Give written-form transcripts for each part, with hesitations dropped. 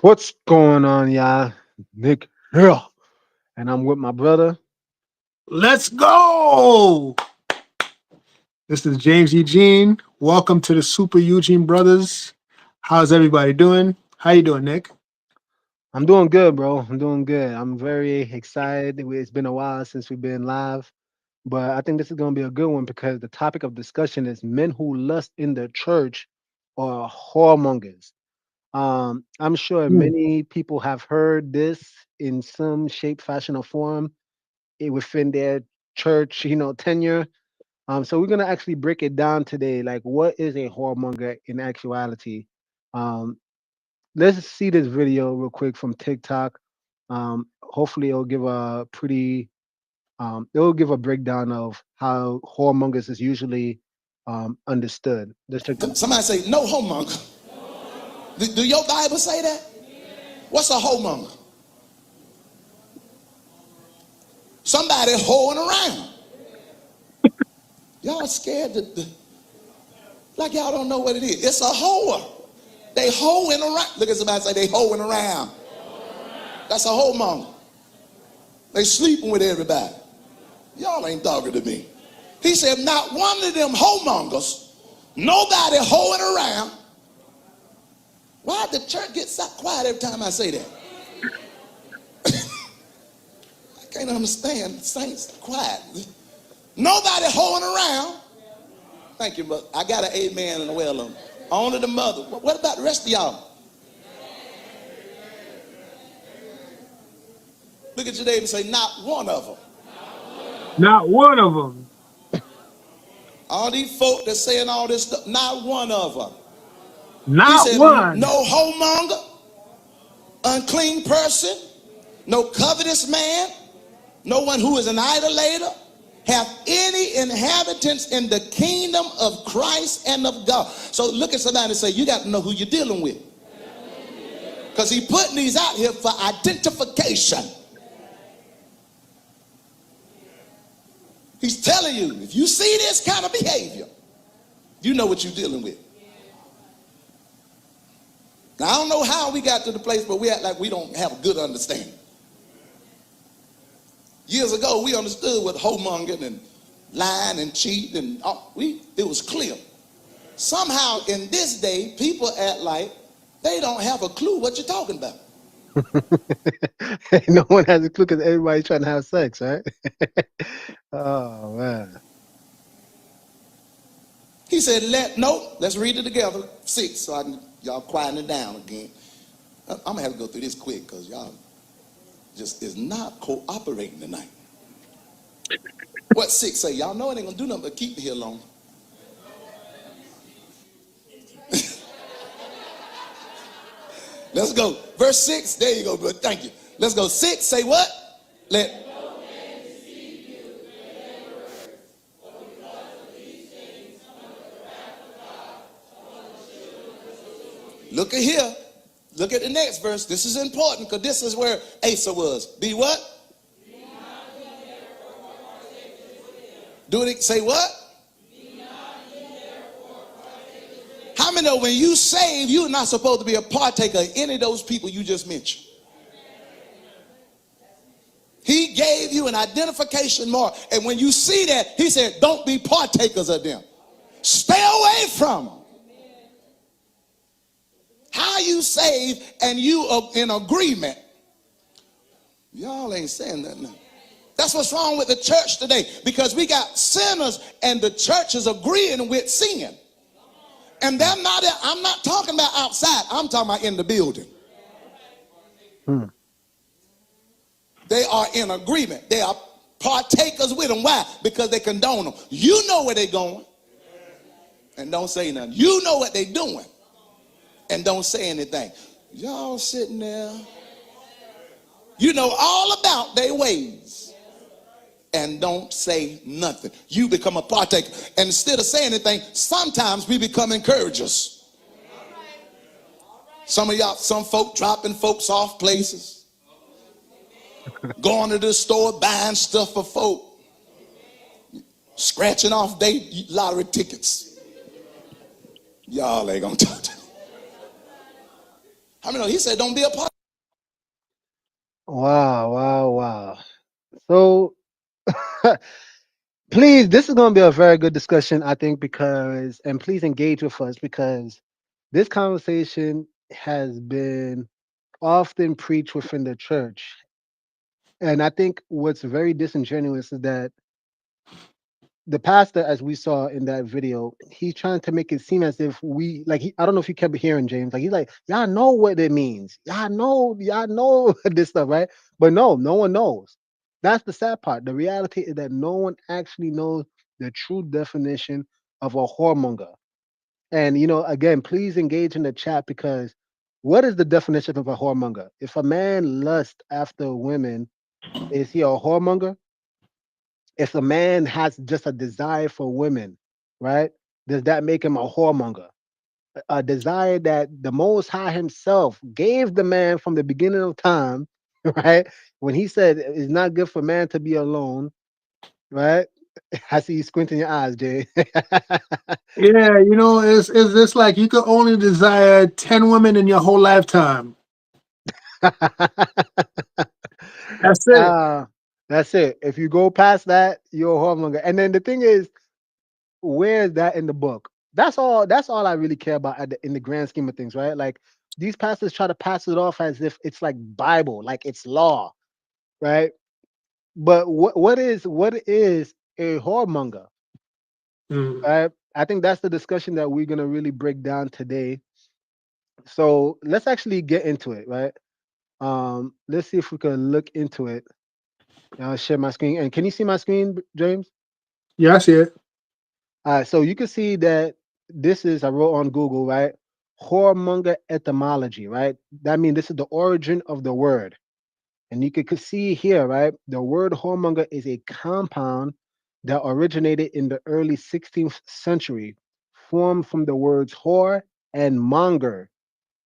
What's going on, y'all? Nick here, and I'm with my brother. Let's go. This is James Eugene. Welcome to the Super Eugene Brothers. How's everybody doing? How you doing, Nick? I'm doing good, bro. I'm doing good. I'm very excited. It's been a while since we've been live, but I think this is going to be a good one because the topic of discussion is men who lust in the church or whoremongers. I'm sure Hmm. many people have heard this in some shape, fashion, or form within their church, tenure. So we're gonna actually break it down today. Like, what is a whoremonger in actuality? Um, let's see this video real quick from TikTok. Hopefully, it'll give a breakdown of how whoremongers is usually understood. Let's check this. Somebody say, no homemonger. Do your Bible say that? What's a homemonger? Somebody hoeing around. Y'all scared like y'all don't know what it is. It's a hoer. They hoeing around. Look at somebody say they hoeing around. That's a homemonger. They sleeping with everybody. Y'all ain't talking to me. He said, not one of them homongers, nobody hoeing around. Why the church get so quiet every time I say that? I can't understand. Saints quiet. Nobody hoeing around. Thank you, but I got an amen and a well on. Only the mother. What about the rest of y'all? Look at your neighbor and say, not one of them. Not one of them. All these folk that's saying all this stuff, not one of them. He Not said, one. no homemonger, unclean person, no covetous man, no one who is an idolater, have any inhabitants in the kingdom of Christ and of God. So look at somebody and say, you got to know who you're dealing with. Because he's putting these out here for identification. He's telling you, if you see this kind of behavior, you know what you're dealing with. Now, I don't know how we got to the place where we act like we don't have a good understanding. Years ago, we understood what homongering and lying and cheating and it was clear. Somehow, in this day, people act like they don't have a clue what you're talking about. No one has a clue because everybody's trying to have sex, right? Oh man. He said, let's read it together. 6, so y'all quieten it down again. I'm gonna have to go through this quick because y'all just is not cooperating tonight. What 6 say? Y'all know it ain't gonna do nothing but keep me here long. Let's go. Verse 6, there you go, bro. Thank you. Let's go. 6, say what? Let. Look at here. Look at the next verse. This is important because this is where Asa was. Be what? Do it. Say what? How many know when you save, you're not supposed to be a partaker of any of those people you just mentioned? He gave you an identification mark. And when you see that, he said, don't be partakers of them. Stay away from them. How you save and you are in agreement. Y'all ain't saying that now. That's what's wrong with the church today, because we got sinners and the church is agreeing with sin. And I'm not talking about outside. I'm talking about in the building. Hmm. They are in agreement. They are partakers with them. Why? Because they condone them. You know where they're going and don't say nothing. You know what they're doing and don't say anything. Y'all sitting there. You know all about their ways and don't say nothing. You become a partaker. And instead of saying anything, sometimes we become encouragers. Some of y'all, some folk dropping folks off places. Going to the store, buying stuff for folk. Scratching off their lottery tickets. Y'all ain't gonna talk to me. I mean, he said, don't be a part. Wow, wow, wow. So please, this is going to be a very good discussion, I think, because, and please engage with us because this conversation has been often preached within the church. And I think what's very disingenuous is that the pastor, as we saw in that video, he's trying to make it seem as if we like. I don't know if you kept hearing James. Like he's like, y'all know what it means. Y'all know this stuff, right? But no, no one knows. That's the sad part. The reality is that no one actually knows the true definition of a whoremonger. And again, please engage in the chat because what is the definition of a whoremonger? If a man lusts after women, is he a whoremonger? If a man has just a desire for women, right? Does that make him a whoremonger? A desire that the Most High Himself gave the man from the beginning of time, right? When He said it's not good for man to be alone, right? I see you squinting your eyes, Jay. Yeah, it's just like you could only desire 10 women in your whole lifetime. That's it. uh, that's it. If you go past that, you're a whoremonger. And then the thing is, where is that in the book? That's all I really care about in the grand scheme of things, right? Like these pastors try to pass it off as if it's like Bible, like it's law, right? But what is a whoremonger? Mm. Right? I think that's the discussion that we're gonna really break down today. So let's actually get into it, right? Let's see if we can look into it. I'll share my screen. And can you see my screen, James? Yeah, I see it. All right, so you can see that this is I wrote on Google, right? Whoremonger etymology, right? That means this is the origin of the word. And you could see here, right? The word whoremonger is a compound that originated in the early 16th century, formed from the words whore and monger.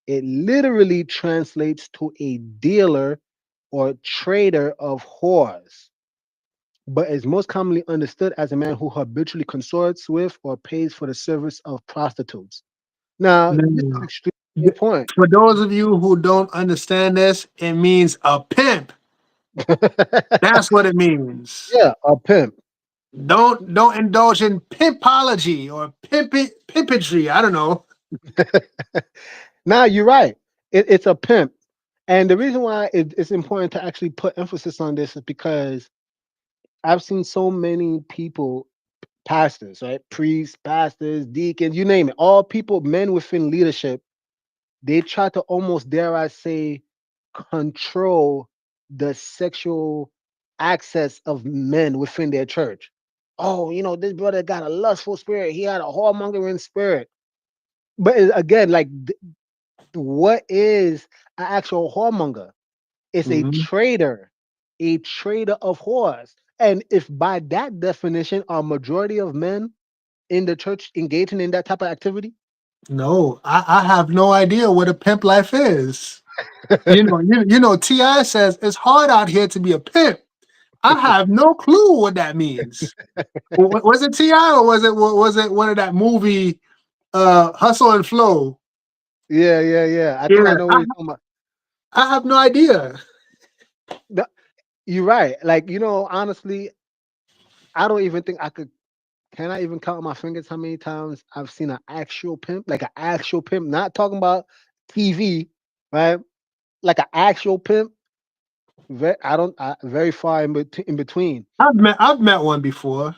It literally translates to a dealer or trader of whores, but is most commonly understood as a man who habitually consorts with or pays for the service of prostitutes. Now, this is No. extremely important. For those of you who don't understand this, it means a pimp. That's what it means. Yeah, a pimp. Don't indulge in pimpology or pimpatry. I don't know. Now, you're right. It's a pimp. And the reason why it's important to actually put emphasis on this is because I've seen so many people, pastors, right? Priests, pastors, deacons, you name it, all people, men within leadership, they try to almost, dare I say, control the sexual access of men within their church. Oh, this brother got a lustful spirit. He had a whoremongering spirit. But again, like, what is an actual whoremonger? It's Mhm. a trader of whores. And if by that definition, are majority of men in the church engaging in that type of activity? No, I have no idea what a pimp life is. Ti says it's hard out here to be a pimp. I have no clue what that means. Was it Ti or was it one of that movie Hustle and Flow? Yeah, yeah, yeah. I think I Yeah, know what I, you're talking about. I have no idea. No, you're right. Like, honestly, I don't even think I could. Can I even count on my fingers how many times I've seen an actual pimp? Like an actual pimp, not talking about TV, right? Like an actual pimp. I don't. Very far in between. I've met one before.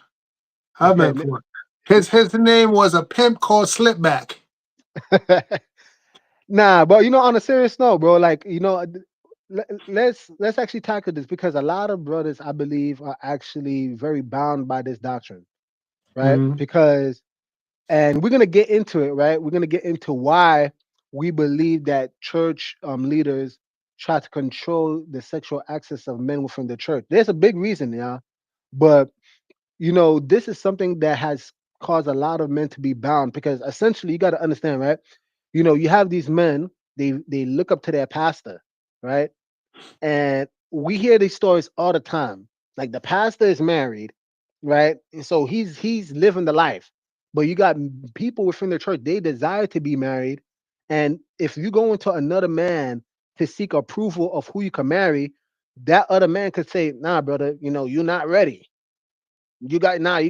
I've Okay. met one. His name was a pimp called Slipback. Nah, but on a serious note, bro, like let's actually tackle this because a lot of brothers, I believe, are actually very bound by this doctrine, right? Mhm. Because, and we're gonna get into it, right? We're gonna get into why we believe that church leaders try to control the sexual access of men within the church. There's a big reason, yeah, but this is something that has caused a lot of men to be bound because essentially you got to understand, right? You have these men, they look up to their pastor, right? And we hear these stories all the time. Like the pastor is married, right? And so he's living the life. But you got people within the church, they desire to be married And if you go into another man to seek approval of who you can marry, that other man could say, "Nah, brother, you're not ready. You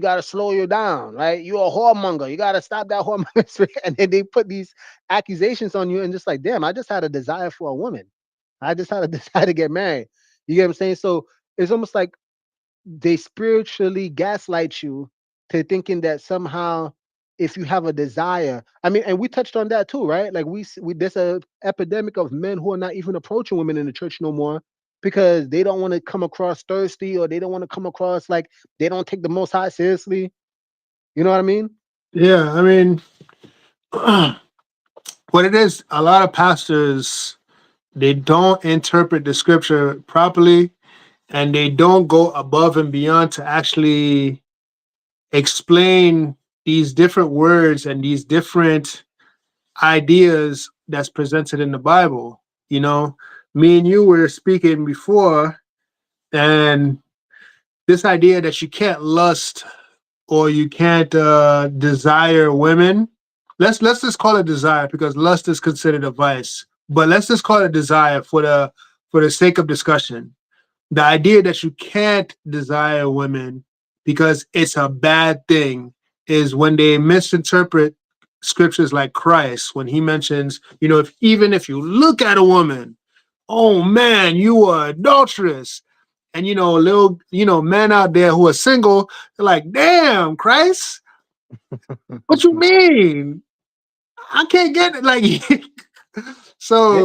got to slow you down, right? You're a whoremonger. You got to stop that whoremonger spirit." And then they put these accusations on you, and just like, damn, I just had a desire for a woman. I just had a desire to get married. You get what I'm saying? So it's almost like they spiritually gaslight you to thinking that somehow if you have a desire, I mean, and we touched on that too, right? Like we there's a epidemic of men who are not even approaching women in the church no more because they don't want to come across thirsty, or they don't want to come across like they don't take the Most High seriously. You know what I mean? Yeah, I mean, what it is, a lot of pastors, they don't interpret the scripture properly, and they don't go above and beyond to actually explain these different words and these different ideas that's presented in the Bible. You know, me and you were speaking before, and this idea that you can't lust or you can't desire women. Let's just call it desire, because lust is considered a vice. But let's just call it desire for the sake of discussion. The idea that you can't desire women because it's a bad thing is when they misinterpret scriptures like Christ, when he mentions, if even if you look at a woman, oh man, you are adulterous. And little, men out there who are single, they're like, damn, Christ, what you mean? I can't get it. Like, May-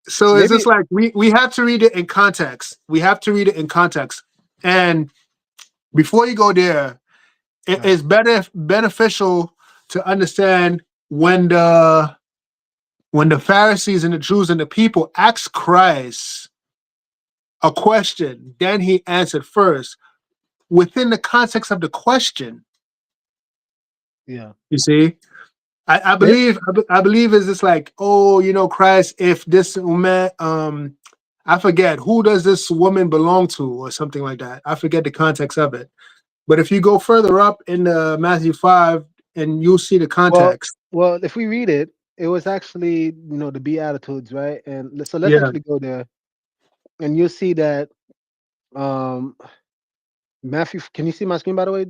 so it's Maybe just like we have to read it in context. We have to read it in context. And before you go there, it right. is beneficial to understand when the Pharisees and the Jews and the people asked Christ a question, then he answered first within the context of the question. Yeah. You see, I Eh, believe I believe is this like, oh, Christ, if this woman, I forget who does this woman belong to or something like that. I forget the context of it. But if you go further up in Matthew 5, and you'll see the Well, context. well, if we read it, it was actually the Beatitudes, right? And so let's Yeah, actually go there, and you'll see that um Matthew. Can you see my screen by the way?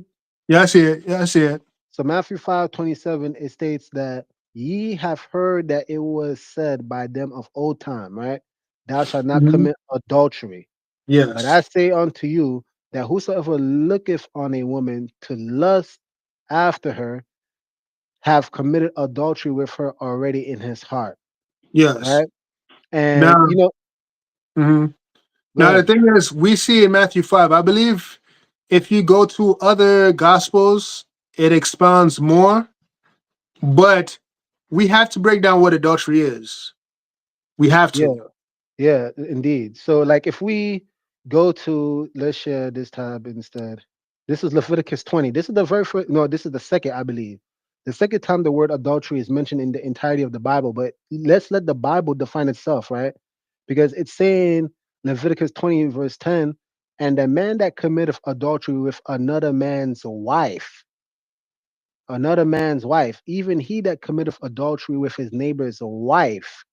yeah, I see it. Yeah, I see it. So Matthew 5:27, it states that ye have heard that it was said by them of old time, right? Thou shalt not Mhm. commit adultery. But I Yes, say unto you that whosoever looketh on a woman to lust after her have committed adultery with her already in his heart. yes. Right? And Now, mhm. go Now the ahead. thing is, we see in Matthew 5. I believe if you go to other gospels, it expounds more. But we have to break down what adultery is. We have Yeah, to. yeah, indeed. So like if we go to, let's share this tab instead. This is Leviticus 20. This is the very first, no, this is the second, I believe. The second time the word adultery is mentioned in the entirety of the Bible, but let's let the Bible define itself, right? Because it's saying Leviticus 20 verse 10, and the man that committeth adultery with another man's wife, even he that committeth adultery with his neighbor's wife,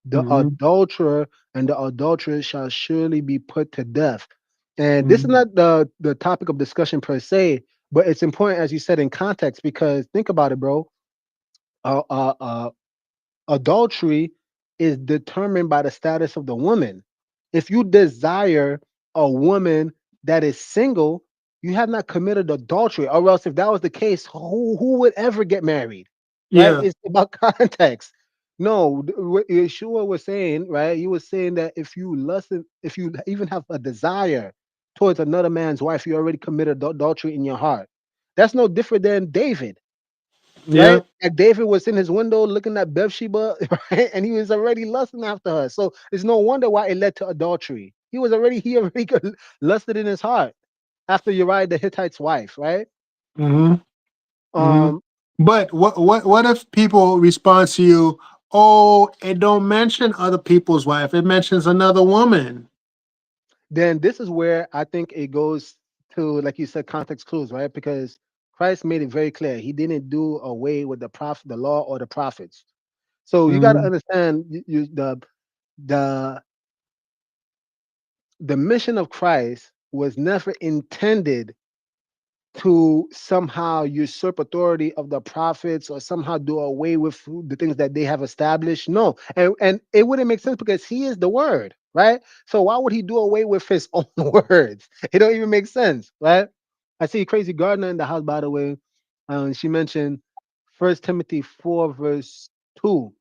the Mhm, adulterer and the adulteress shall surely be put to death. And this is mhm, not the topic of discussion per se, but it's important as you said in context because think about it, bro. Uh, uh, uh, Adultery is determined by the status of the woman. If you desire a woman that is single, you have not committed adultery. Or else, if that was the case, who would ever get married? Right? yeah. It's about context. No, what Yeshua was saying, right? He was saying that if you even have a desire towards another man's wife, you already committed adultery in your heart. That's no different than David, Yeah. right? Like David was in his window looking at Bathsheba, right? And he was already lusting after her. So it's no wonder why it led to adultery. He already lusted in his heart after Uriah the Hittite's wife, right? Hmm. Hmm. Um, But what if people respond to you? Oh, it don't mention other people's wife. It mentions another woman. then this is where I think it goes to, like you said, context clues, right? Because Christ made it very clear he didn't do away with the law or the prophets. So you got to Mm-hmm. understand the the mission of Christ was never intended to somehow usurp authority of the prophets or somehow do away with the things that they have established. No, and it wouldn't make sense because he is the word, right? So why would he do away with his own words? It don't even make sense, right? I see Crazy Gardner in the house, by the way. She mentioned First Timothy 4 verse 2,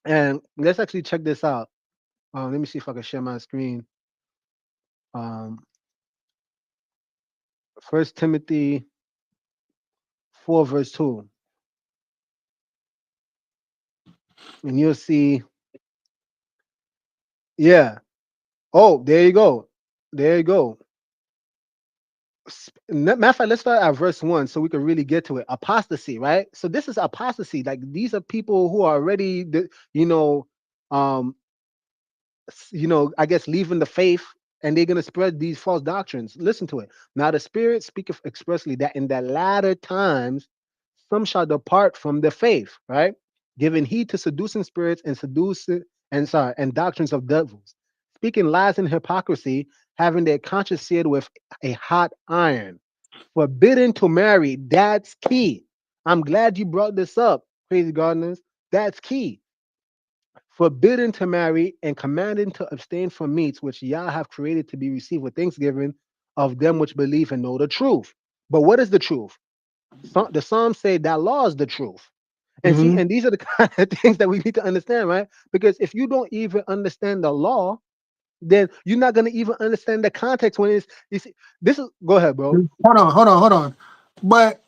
and let's actually check this out. Let me see if I can share my screen. Um, First Timothy 4 verse 2, and you'll see. Yeah. Oh, there you go. There you go. Matter of fact, let's start at verse 1 so we can really get to it. Apostasy, right? So this is apostasy. Like these are people who are already, you know, um, I guess leaving the faith, and they're gonna spread these false doctrines. Listen to it. Now the Spirit speaketh expressly that in the latter times some shall depart from the faith, right? Giving heed to seducing spirits and and doctrines of devils, speaking lies and hypocrisy, having their conscience seared with a hot iron, forbidden to marry. That's key. I'm glad you brought this up, Crazy Gardeners. That's key. Forbidden to marry and commanding to abstain from meats which Yah have created to be received with thanksgiving of them which believe and know the truth. But what is the truth? The Psalms say that law is the truth. And see, Mm-hmm. and these are the kind of things that we need to understand, right? Because if you don't even understand the law, then you're not gonna even understand the context when it's you see this is go ahead, bro. Hold on. But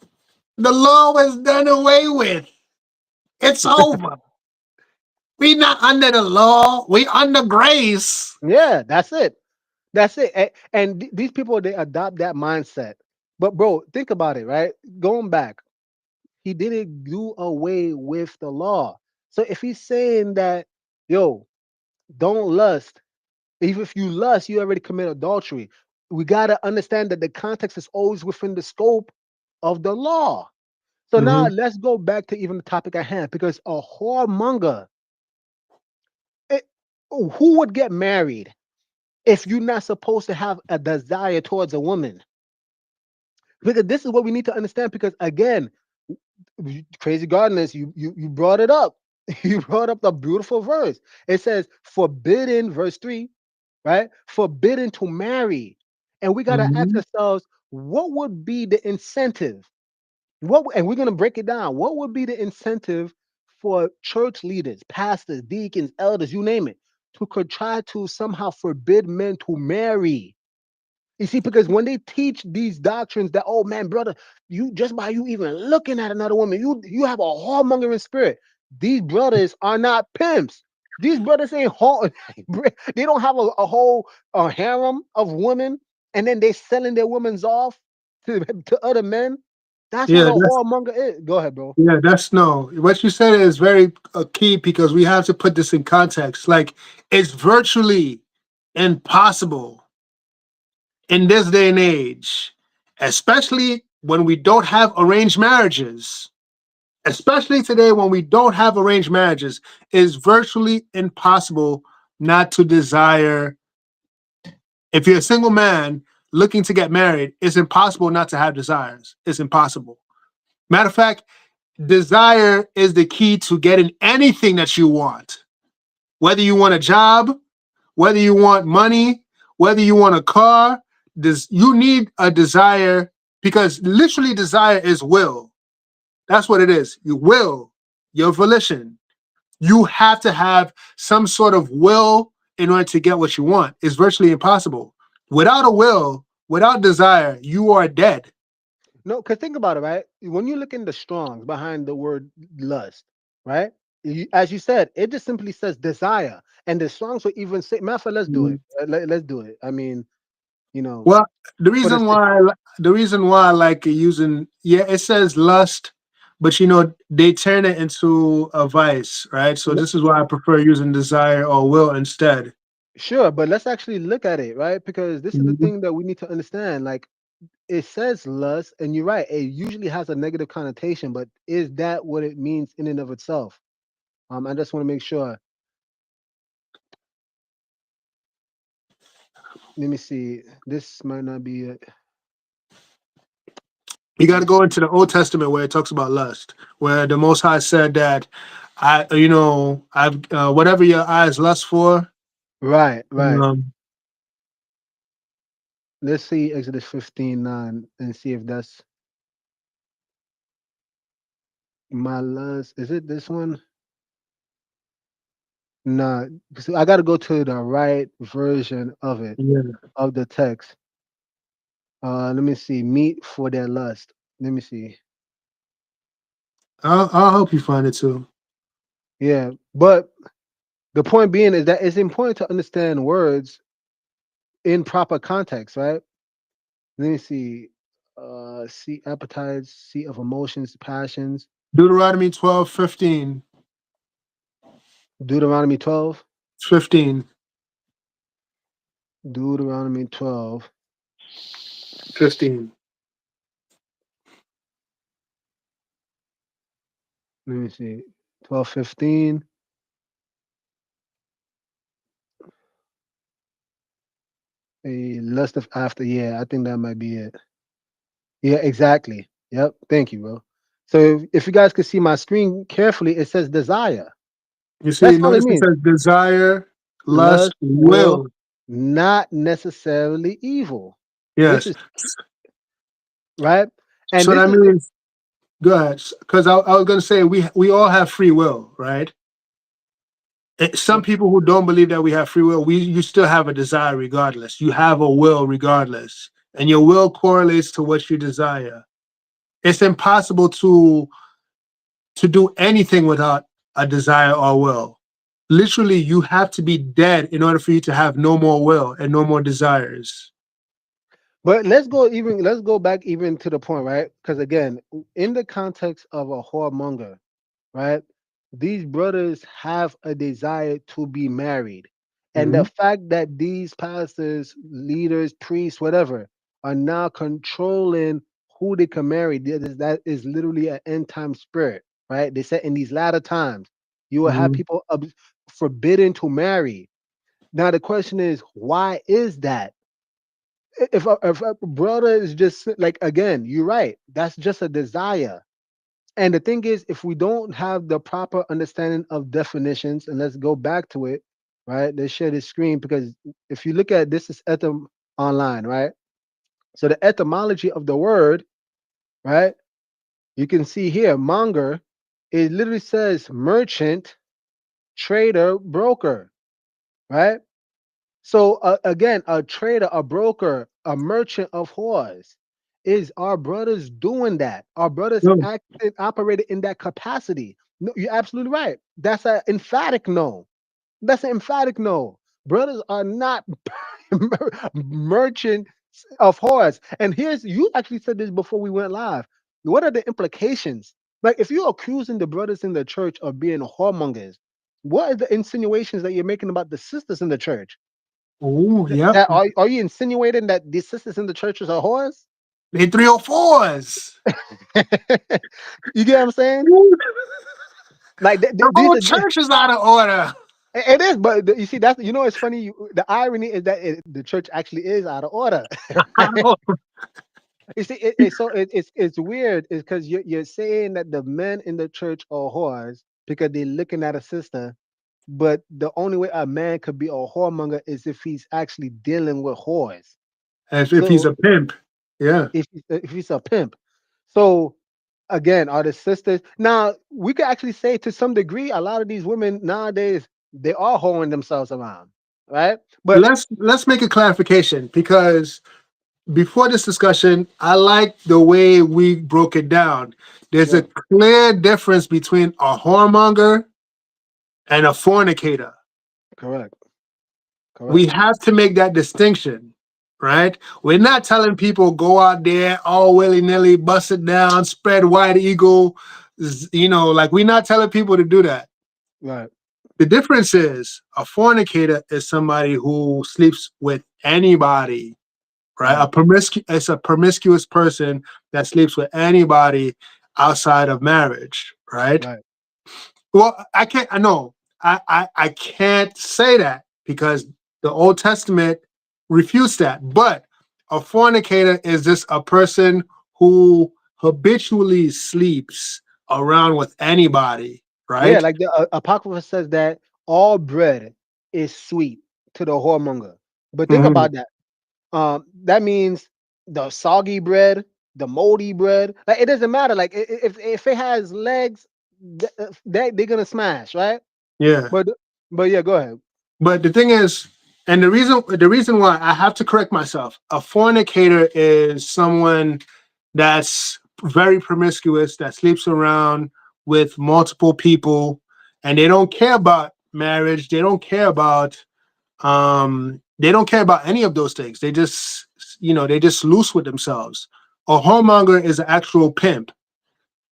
the law was done away with. It's over. We not under the law. We under grace. Yeah, that's it. That's it. These people they adopt that mindset. But bro, think about it, right? Going back, he didn't do away with the law. So if he's saying that, yo, don't lust, even if you lust, you already commit adultery. We gotta understand that the context is always within the scope of the law. So now Mm-hmm. let's go back to even the topic at hand, because a whoremonger, it, who would get married if you're not supposed to have a desire towards a woman? Because this is what we need to understand. Because again, Crazy Gardeners, you brought it up. You brought up the beautiful verse. It says, forbidden, verse 3, right? Forbidden to marry. And we got to ask Mm-hmm. ourselves, what would be the incentive? And we're going to break it down. What would be the incentive for church leaders, pastors, deacons, elders, you name it, to could try to somehow forbid men to marry? You see, because when they teach these doctrines that, oh man, brother, you just by you even looking at another woman, you have a whoremongering spirit. These brothers are not pimps. These brothers ain't they don't have a whole harem of women, and then they selling their women's off to other men. That's what Yeah, a that's whoremonger is. Go ahead, bro. yeah, that's no. What you said is very key because we have to put this in context. Like it's virtually impossible in this day and age, especially when we don't have arranged marriages. Especially today when we don't have arranged marriages, is virtually impossible not to desire. If you're a single man looking to get married, it's impossible not to have desires. It's impossible. Matter of fact, desire is the key to getting anything that you want. Whether you want a job, whether you want money, whether you want a car, you need a desire because literally desire is will. That's what it is. You will, your volition. You have to have some sort of will in order to get what you want. It's virtually impossible. Without a will, without desire, you are dead. No, because think about it, right? When you look in the Strongs behind the word lust, right? As you said, it just simply says desire. And the Strongs will even say, matter of fact, let's do it. Let's do it. I mean, you know, Well, the for the reason sake. why the reason why I like using it says lust, but they turn it into a vice, right? So this is why I prefer using desire or will instead. Sure, but let's actually look at it, right? Because this is the Mhm. thing that we need to understand. Like, it says lust, and you're right, it usually has a negative connotation, but is that what it means in and of itself? I just want to make sure. Let me see. This might not be it. You Let got me to see. go into the Old Testament where it talks about lust, where the Most High said that I've whatever your eyes lust for. Right, right. Um, Let's see Exodus 15:9 and see if that's my last. Is it this one? Nah. So I got to go to the right version of it, yeah, of the text. Let me see. Meat for their lust. Let me see. I'll help you find it too. Yeah, but the point being is that it's important to understand words in proper context, right? Let me see. See appetites, seat of emotions, passions. Deuteronomy 12:15. Deuteronomy 12. 15. Deuteronomy 12. 15. Let me see. 12:15. A lust of after. Yeah, I think that might be it. Yeah, exactly. Yep. Thank you, bro. So if you guys could see my screen carefully, it says desire. You see, That's all it notice it means. says desire, lust, Lust, will, will. not necessarily evil. This Yes. is right. And So this that is means, go ahead. Because I was going to say, we all have free will, right? Some people who don't believe that we have free will, you still have a desire regardless. You have a will regardless. And your will correlates to what you desire. It's impossible to do anything without a desire or will. Literally, you have to be dead in order for you to have no more will and no more desires. But let's go back even to the point, right? Because again, in the context of a whoremonger, right? These brothers have a desire to be married. And the Mhm. fact that these pastors, leaders, priests, whatever, are now controlling who they can marry, that is literally an end time spirit, right? They said in these latter times, you will have Mhm. people forbidden to marry. Now the question is, why is that? If a brother is just like, again, you're right, that's just a desire. And the thing is, if we don't have the proper understanding of definitions, and let's go back to it, right? Let's share this screen, because if you look at this is online, right? So the etymology of the word, right? You can see here, monger, it literally says merchant, trader, broker, right? So again, a trader, a broker, a merchant of whores, is our brothers doing that? Our brothers No. acting operated in that capacity? No, you're absolutely right. That's an emphatic no. That's an emphatic no. Brothers are not merchants of whores. And here's, you actually said this before we went live. What are the implications? Like, if you're accusing the brothers in the church of being whoremongers, what are the insinuations that you're making about the sisters in the church? Oh, Th- yep. That are you insinuating that the sisters in the churches are whores? They 304s. You get what I'm saying? Like The these whole are church is out of order. it is, but you see, that's, it's funny. The irony is that the church actually is out of order. I know. You see, it's weird. It's because you're saying that the men in the church are whores because they're looking at a sister, but the only way a man could be a whoremonger is if he's actually dealing with whores. As if he's So a pimp. Yeah. if he's a pimp. So again, are the sisters now? We could actually say to some degree, a lot of these women nowadays they are hoeing themselves around, right? But Let's make a clarification because before this discussion, I like the way we broke it down. There's a yeah, clear difference between a whoremonger and a fornicator. correct, We correct, have to make that distinction, right? We're not telling people go out there all willy nilly, bust it down, spread white eagle. Like we're not telling people to do that. right, The difference is a fornicator is somebody who sleeps with anybody, right? right, It's a promiscuous person that sleeps with anybody outside of marriage, right? right. Well, I can't. I know. I can't say that because the Old Testament refutes that. But a fornicator is just a person who habitually sleeps around with anybody, Yeah, right? like the Apocrypha says that all bread is sweet to the whoremonger. But think Hmm. about that. That means the soggy bread, the moldy bread. Like it doesn't matter. Like if it has legs, they're gonna smash, right? Yeah. But but yeah, go ahead. But the thing is, and the reason why I have to correct myself, a fornicator is someone that's very promiscuous, that sleeps around with multiple people, and they don't care about marriage. They don't care about any of those things. They just, they just loose with themselves. A whoremonger is an actual pimp,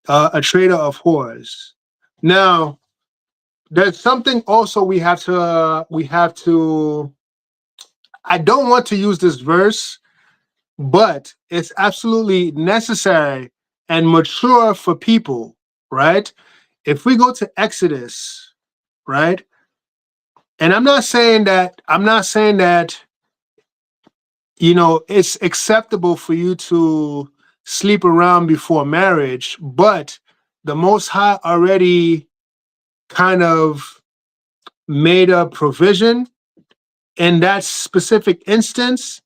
a trader of whores. Now, there's something also we have to. I don't want to use this verse, but it's absolutely necessary and mature for people, right? If we go to Exodus, right? And I'm not saying that it's acceptable for you to sleep around before marriage, but the Most High already kind of made a provision in that specific instance.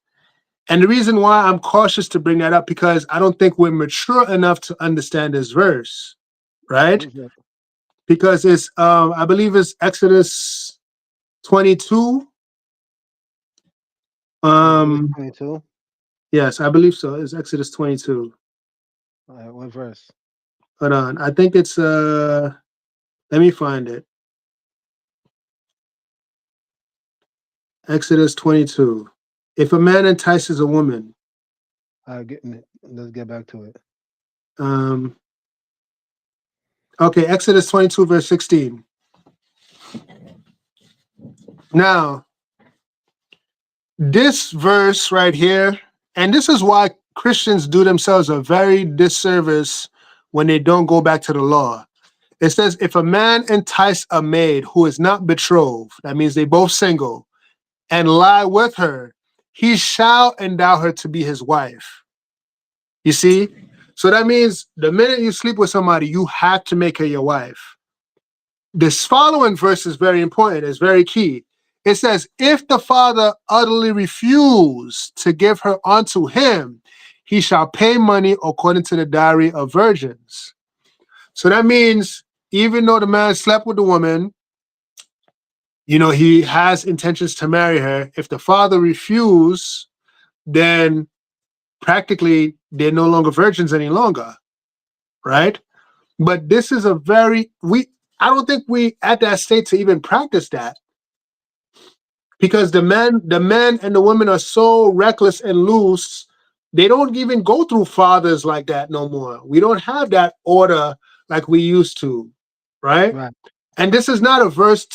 And the reason why I'm cautious to bring that up because I don't think we're mature enough to understand this verse, right? What's that? Because it's I believe it's Exodus 22. Exodus Um 22. yes, I believe so. It's Exodus 22. All right, what verse? Hold on. I think it's let me find it. Exodus 22. If a man entices a woman, Let's get back to it. um okay, Exodus 22 verse 16. Now, this verse right here, and this is why Christians do themselves a very disservice when they don't go back to the law. It says, if a man entice a maid who is not betrothed, that means they both single, and lie with her, he shall endow her to be his wife. You see? So that means the minute you sleep with somebody, you have to make her your wife. This following verse is very important, it's very key. It says, if the father utterly refuse to give her unto him, he shall pay money according to the diary of virgins. So that means even though the man slept with the woman, he has intentions to marry her. If the father refuse, then practically they're no longer virgins any longer, right? But this is a very we I don't think we at that state to even practice that because the men and the women are so reckless and loose, they don't even go through fathers like that no more. We don't have that order like we used to, right? Right, And this is not a verse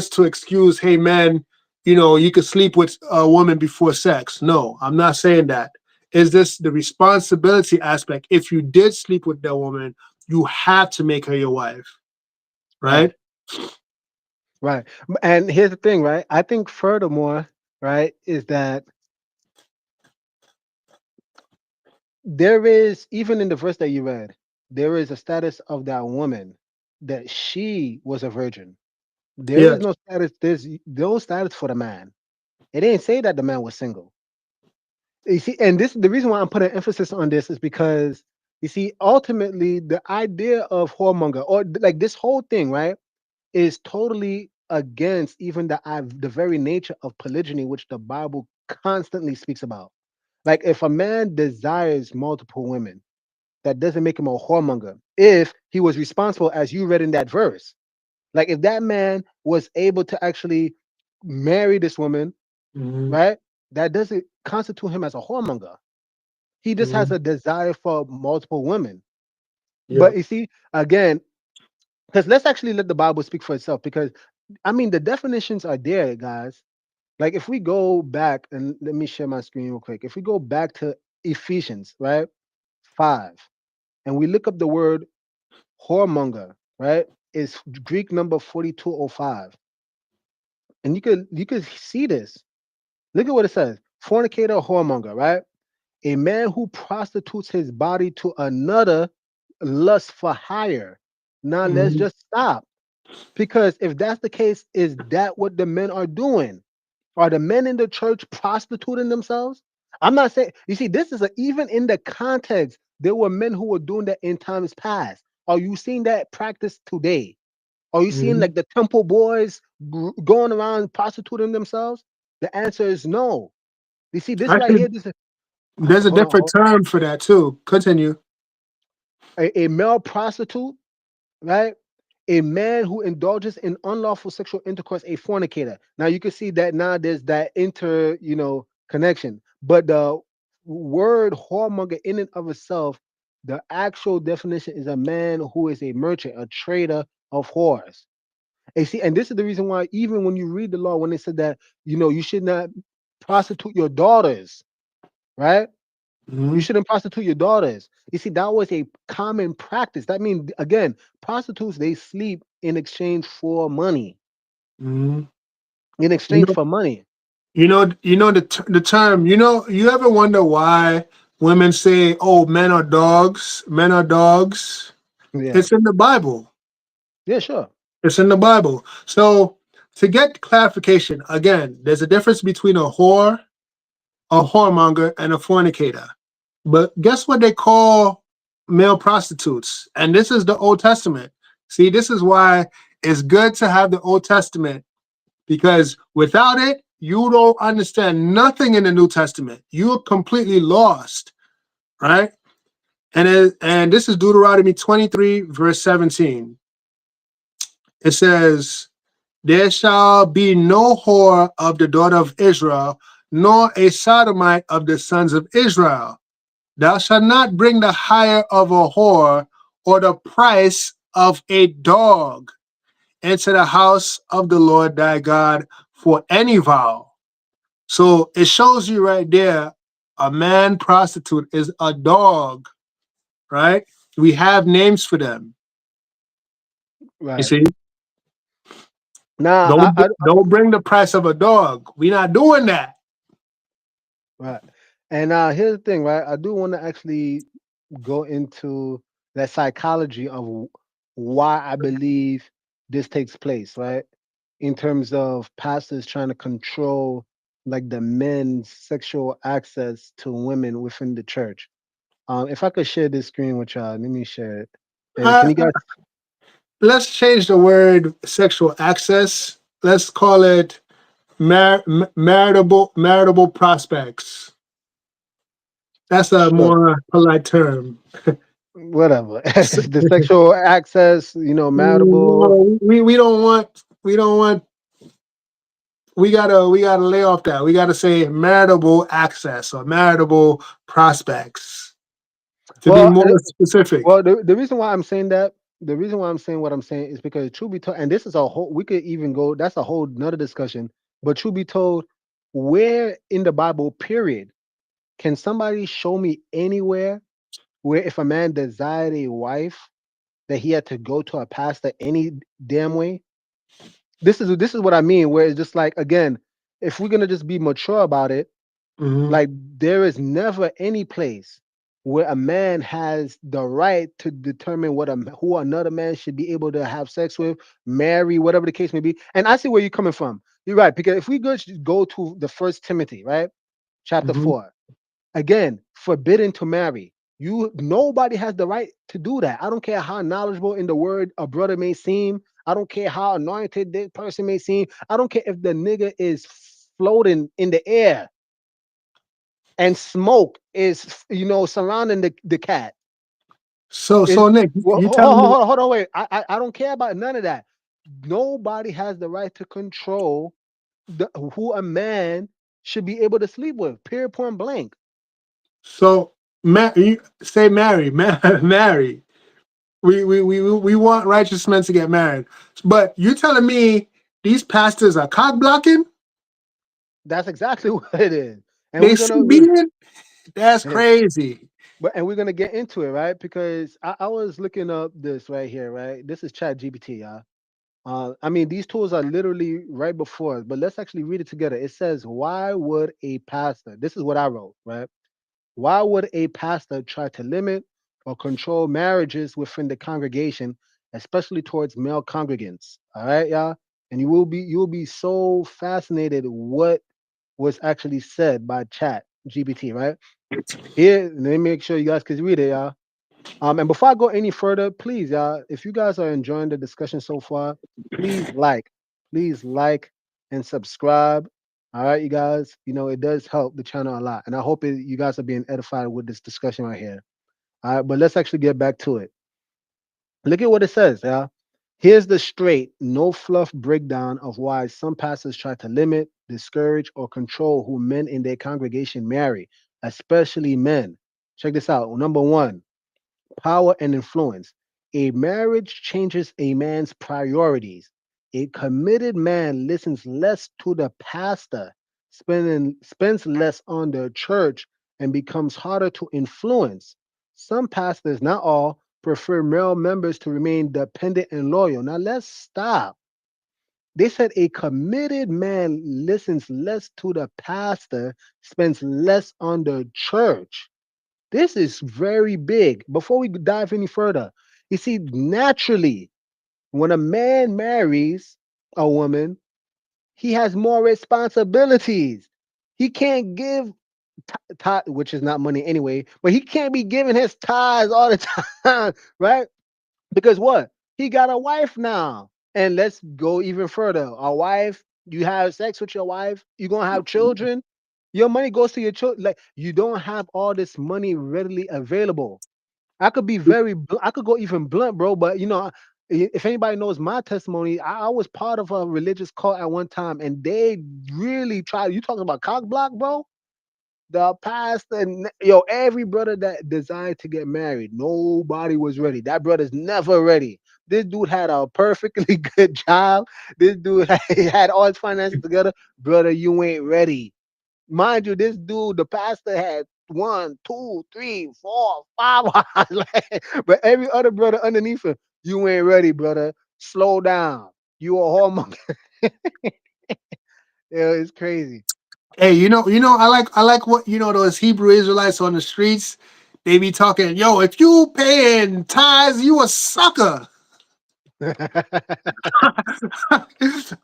to excuse, hey man, you could sleep with a woman before sex. No, I'm not saying that. Is this the responsibility aspect? If you did sleep with that woman, you have to make her your wife, right, right? right. And here's the thing, right? I think furthermore, right, is that there is, even in the verse that you read, there is a status of that woman that she was a virgin. There is Yes. no status. There's no status for the man. It didn't say that the man was single. You see, and this the reason why I'm putting emphasis on this is because you see, ultimately, the idea of whoremonger or like this whole thing, right, is totally against even the very nature of polygyny, which the Bible constantly speaks about. Like, if a man desires multiple women, that doesn't make him a whoremonger. If he was responsible, as you read in that verse, like if that man was able to actually marry this woman, Hmm. right, that doesn't constitute him as a whoremonger. He just has Hmm. a desire for multiple women. But Yep. you see, again, because let's actually let the Bible speak for itself. Because I mean, the definitions are there, guys. Like if we go back and let me share my screen real quick. If we go back to Ephesians, right, 5, and we look up the word whoremonger, right, is Greek number 4205. And you could see this. Look at what it says. Fornicator, whoremonger, right? A man who prostitutes his body to another, lust for hire. Now let's Mhm. just stop. Because if that's the case, is that what the men are doing? Are the men in the church prostituting themselves? I'm not saying, you see, this is even in the context, there were men who were doing that in times past. Are you seeing that practice today? Are you seeing Mhm. like the temple boys going around prostituting themselves? The answer is no. You see, this right Actually, here, this is, there's a hold on, different term for that too. Continue. a male prostitute, right? A man who indulges in unlawful sexual intercourse, a fornicator. Now you can see that now there's that connection. But the word whoremonger in and of itself, the actual definition is a man who is a merchant, a trader of whores. And see, and this is the reason why even when you read the law, when they said that, you should not prostitute your daughters, right? You Mhm. shouldn't prostitute your daughters. You see, that was a common practice. That means again, prostitutes they sleep in exchange for money. Mhm. In You exchange know, for money. the term. You ever wonder why women say, "Oh, men are dogs. Men are dogs." Yeah. It's in the Bible. Yeah, sure. It's in the Bible. So to get clarification, again, there's a difference between a whoremonger, and a fornicator. But guess what they call male prostitutes? And this is the Old Testament. See, this is why it's good to have the Old Testament because without it, you don't understand nothing in the New Testament. You're completely lost, right? And this is Deuteronomy 23, verse 17. It says, there shall be no whore of the daughter of Israel, nor a sodomite of the sons of Israel. Thou shalt not bring the hire of a whore or the price of a dog into the house of the Lord thy God for any vow. So it shows you right there a man prostitute is a dog, right? We have names for them. You Right. see, Now don't bring the price of a dog. We're not doing that. right. And here's the thing, right? I do want to actually go into the psychology of why I believe this takes place, right? In terms of pastors trying to control like the men's sexual access to women within the church. If I could share this screen with y'all, let me share it. And can Uh, you guys? let's change the word sexual access. Let's call it maritable prospects. That's a Sure, more polite term. whatever. The sexual access, maritable. No, we don't want we gotta lay off that. We gotta say maritable access or maritable prospects to be Well, more specific. well, the reason why I'm saying that, the reason why I'm saying what I'm saying is because truth be told, and this is a whole, we could even go, that's a whole another discussion. But truth be told, where in the Bible, period, can somebody show me anywhere where if a man desired a wife that he had to go to a pastor any damn way? This is what I mean. Where it's just like again, if we're gonna just be mature about it, Mhm, like there is never any place where a man has the right to determine who another man should be able to have sex with, marry, whatever the case may be. And I see where you're coming from. You're right because if we go to the First Timothy, right, chapter mhm. 4, again, forbidden to marry. Nobody has the right to do that. I don't care how knowledgeable in the word a brother may seem. I don't care how anointed this person may seem. I don't care if the nigga is floating in the air and smoke is surrounding the cat. So Is Nick, well, you telling me hold on, wait. I don't care about none of that. Nobody has the right to control who a man should be able to sleep with. Period. Point blank. so you say marry, marry. We want righteous men to get married. But you telling me these pastors are cock blocking? That's exactly what it is. And They we're see gonna beating? That's crazy. But and we're gonna get into it, right? Because I was looking up this right here, right? This is Chat GPT, y'all. I mean, these tools are literally right before us, but let's actually read it together. It says, "Why would a pastor?" This is what I wrote, right? Why would a pastor try to limit or control marriages within the congregation, especially towards male congregants? All right, y'all, and you will be so fascinated what was actually said by Chat GPT, right? Here, let me make sure you guys can read it, y'all. And before I go any further, please, y'all, if you guys are enjoying the discussion so far, please please like and subscribe. All right, you guys, it does help the channel a lot. And I hope you guys are being edified with this discussion right here. All right, but let's actually get back to it. Look at what it says, yeah. Here's the straight, no fluff breakdown of why some pastors try to limit, discourage, or control who men in their congregation marry, especially men. Check this out. Number one, power and influence. A marriage changes a man's priorities. A committed man listens less to the pastor, spends less on the church, and becomes harder to influence. Some pastors, not all, prefer male members to remain dependent and loyal. Now let's stop. They said a committed man listens less to the pastor, spends less on the church. This is very big. Before we dive any further, you see, naturally, when a man marries a woman, he has more responsibilities. He can't give which is not money anyway, but he can't be giving his tithes all the time, right? Because what? He got a wife now. And let's go even further. A wife, you have sex with your wife, you're gonna have children. Your money goes to your children. Like you don't have all this money readily available. I could be I could go even blunt, bro. But if anybody knows my testimony, I was part of a religious cult at one time, and they really tried. You talking about cock block, bro? The pastor, every brother that desired to get married, nobody was ready. That brother's never ready. This dude had a perfectly good job. This dude had all his finances together. Brother, you ain't ready. Mind you, this dude, the pastor, had one, two, three, four, five wives. But every other brother underneath him, you ain't ready, brother. Slow down. You a whoremonger. Yeah, it's crazy. Hey, I like what those Hebrew Israelites on the streets. They be talking, yo, if you paying tithes, you a sucker.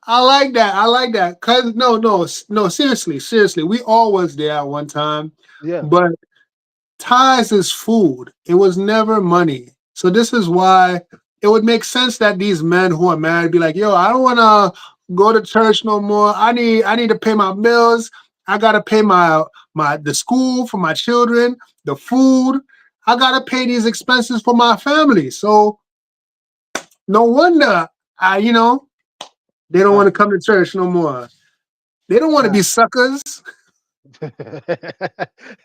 I like that. I like that. Cause no, seriously, we all was there at one time, Yeah. but ties is food. It was never money. So this is why it would make sense that these men who are married be like, yo, I don't wanna go to church no more. I need to pay my bills. I gotta pay my the school for my children, the food. I gotta pay these expenses for my family. So no wonder they don't want to come to church no more. They don't want to be Fact. suckers.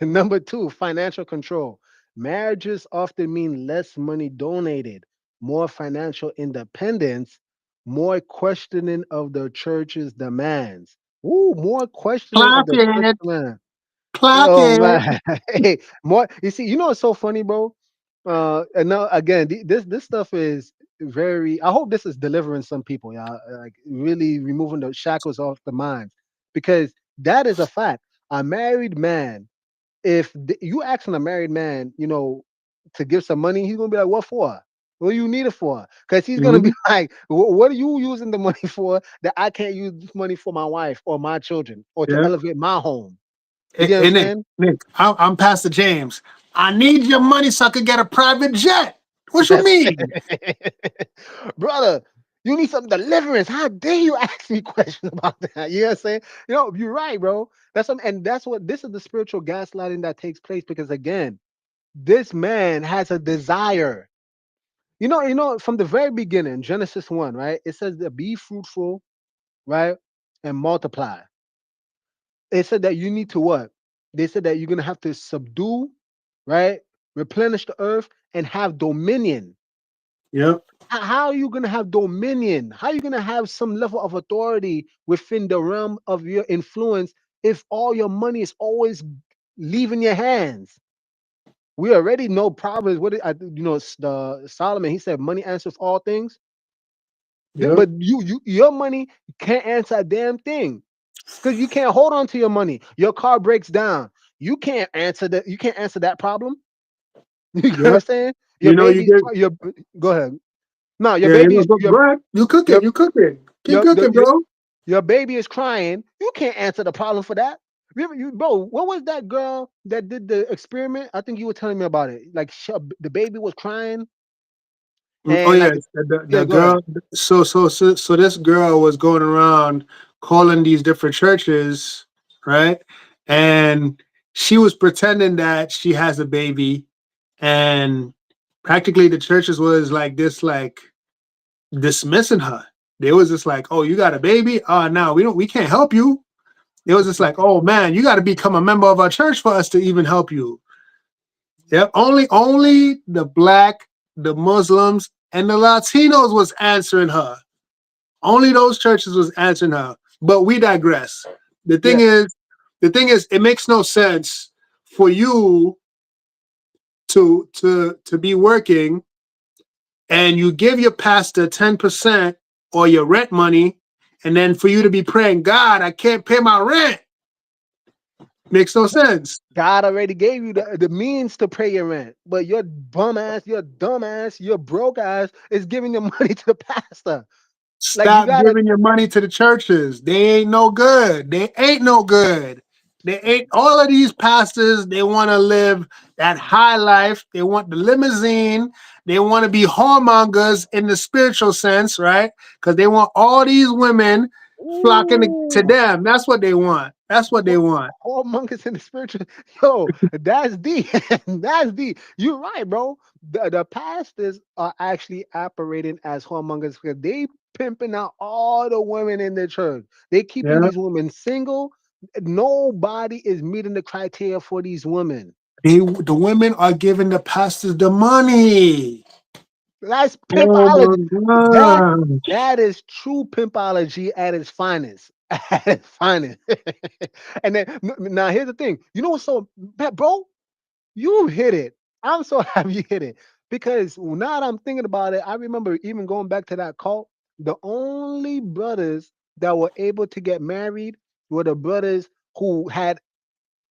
Number two, financial control. Marriages often mean less money donated, more financial independence, more questioning of the church's demands. Ooh, more questioning of Clock the church it. demands. Clock Oh it. man, hey, more. You see, what's so funny, bro? And now again, this stuff is very. I hope this is delivering some people, yeah, like really removing the shackles off the minds, because that is a fact. A married man, if you asking a married man, to give some money, he's gonna be like, "What for? What do you need it for?" Because he's gonna be Mhm. like, "What are you using the money for that I can't use this money for my wife or my children or to Yeah. elevate my home?" You Hey, get what I'm hey, Nick, saying? Nick, I'm Pastor James. I need your money so I could get a private jet. What you That's mean? brother. You need some deliverance. How dare you ask me questions about that? You know what I'm saying? You're right, bro. And that's what this is the spiritual gaslighting that takes place because again, this man has a desire. From the very beginning, Genesis 1, right? It says that be fruitful, right? And multiply. It said that you need to what? They said that you're gonna have to subdue, right? Replenish the earth and have dominion. Yep. How are you going to have dominion? How are you going to have some level of authority within the realm of your influence if all your money is always leaving your hands? We already know Proverbs. The Solomon. He said, "Money answers all things." Yep. But your money can't answer a damn thing because you can't hold on to your money. Your car breaks down. You can't answer that. You can't answer that problem. You get what I'm Yep. saying? Your You know, you baby. get, Your Go ahead. No, your yeah, you baby know, is go ahead. You cooking. your You cooking. Keep your cooking, bro. your baby is crying. You can't answer the problem for that. Bro, what was that girl that did the experiment? I think you were telling me about it. Like the baby was crying Oh and like yes, yeah, the go ahead. girl. So this girl was going around calling these different churches, right? And she was pretending that she has a baby, and practically the churches was like this, like dismissing her. They was just like, "Oh, you got a baby? Oh, no, we can't help you." It was just like, "Oh man, you got to become a member of our church for us to even help you." Yep. Only the black, the Muslims, and the Latinos was answering her. Only those churches was answering her. But we digress. The thing Yeah, is, the thing is, it makes no sense for you to be working and you give your pastor 10% or your rent money, and then for you to be praying, God, I can't pay my rent. Makes no sense. God already gave you the means to pay your rent, but your bum ass, your dumb ass, your broke ass is giving the money to the pastor. Like you Stop gotta. giving your money to the churches. They ain't no good. They ain't no good. They ain't all of these pastors. They want to live that high life. They want the limousine. They want to be whoremongers in the spiritual sense, right? Because they want all these women flocking to Ooh, them. That's what they want. That's what they want. whoremongers in the spiritual. Yo, that's deep. That's deep. You're right, bro. The pastors are actually operating as whoremongers because they pimping out all the women in the church. They keeping Yeah. these women single. Nobody is meeting the criteria for these women. The women are giving the pastors the money. That's Oh pimpology. That my gosh. that is true pimpology at its finest. At its finest. And then now here's the thing. You know what's so bro? You hit it. I'm so happy you hit it. Because now that I'm thinking about it, I remember even going back to that cult, the only brothers that were able to get married were the brothers who had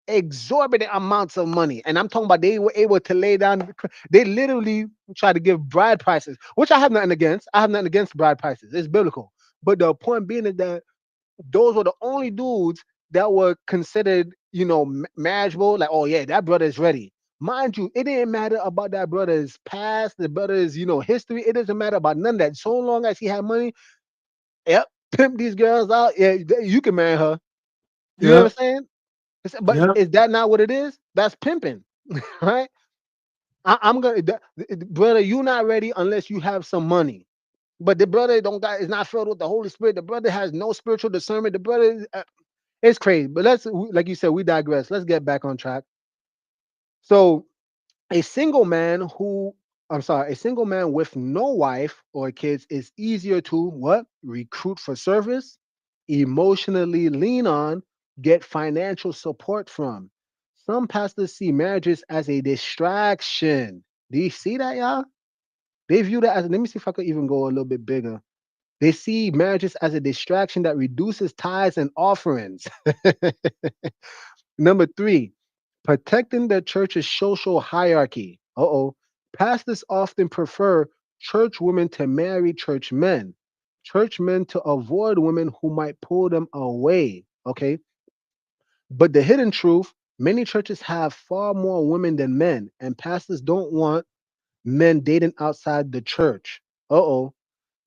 exorbitant amounts of money. And I'm talking about they were able to lay down, they literally try to give bride prices, which I have nothing against. I have nothing against bride prices. It's biblical. But the point being is that those were the only dudes that were considered, marriageable. Like, oh yeah, that brother is ready. Mind you, it didn't matter about that brother's past, the brother's, history. It doesn't matter about none of that. So long as he had money, yep, pimp these girls out. Yeah, you can marry her. You know Yeah. what I'm saying? But Yeah. is that not what it is? That's pimping, right? I'm gonna, brother. You not ready unless you have some money. But the brother don't got is not filled with the Holy Spirit. The brother has no spiritual discernment. The brother, it's crazy. But like you said, we digress. Let's get back on track. So a single man who, I'm sorry, a single man with no wife or kids is easier to what? Recruit for service, emotionally lean on, get financial support from. Some pastors see marriages as a distraction. Do you see that, y'all? They view that as, let me see if I could even go a little bit bigger. They see marriages as a distraction that reduces tithes and offerings. Number three, protecting the church's social hierarchy. Uh-oh. Pastors often prefer church women to marry church men, church men to avoid women who might pull them away. Okay. But the hidden truth, many churches have far more women than men, and pastors don't want men dating outside the church. Uh-oh.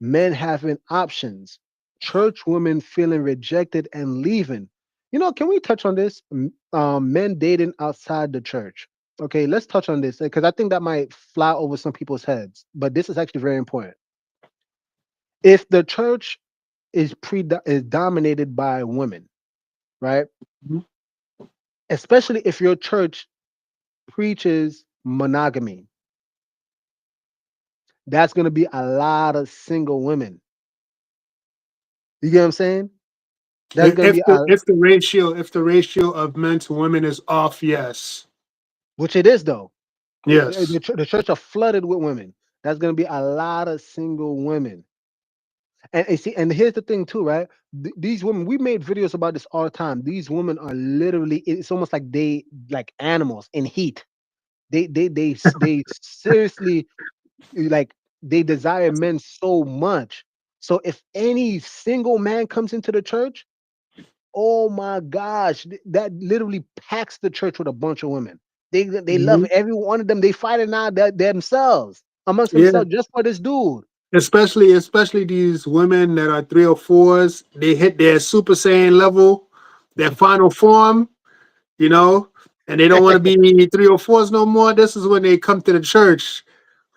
Men having options, church women feeling rejected and leaving. Can we touch on this? Men dating outside the church. Okay, let's touch on this because I think that might fly over some people's heads, but this is actually very important. If the church is dominated by women, right? Especially if your church preaches monogamy, that's going to be a lot of single women. You get what I'm saying? That's going to be If the ratio of men to women is off, yes. which it is though. Yes. The church are flooded with women. That's gonna be a lot of single women. And see, and here's the thing too, right? These women, we made videos about this all the time. These women are literally, it's almost like they like animals in heat. They seriously like they desire men so much. So if any single man comes into the church, oh my gosh, that literally packs the church with a bunch of women. They love Mhm. every one of them. They fight it out themselves amongst Yeah. themselves just for this dude. Especially these women that are 304s, they hit their Super Saiyan level, their final form, you know, and they don't want to be 304s no more. This is when they come to the church,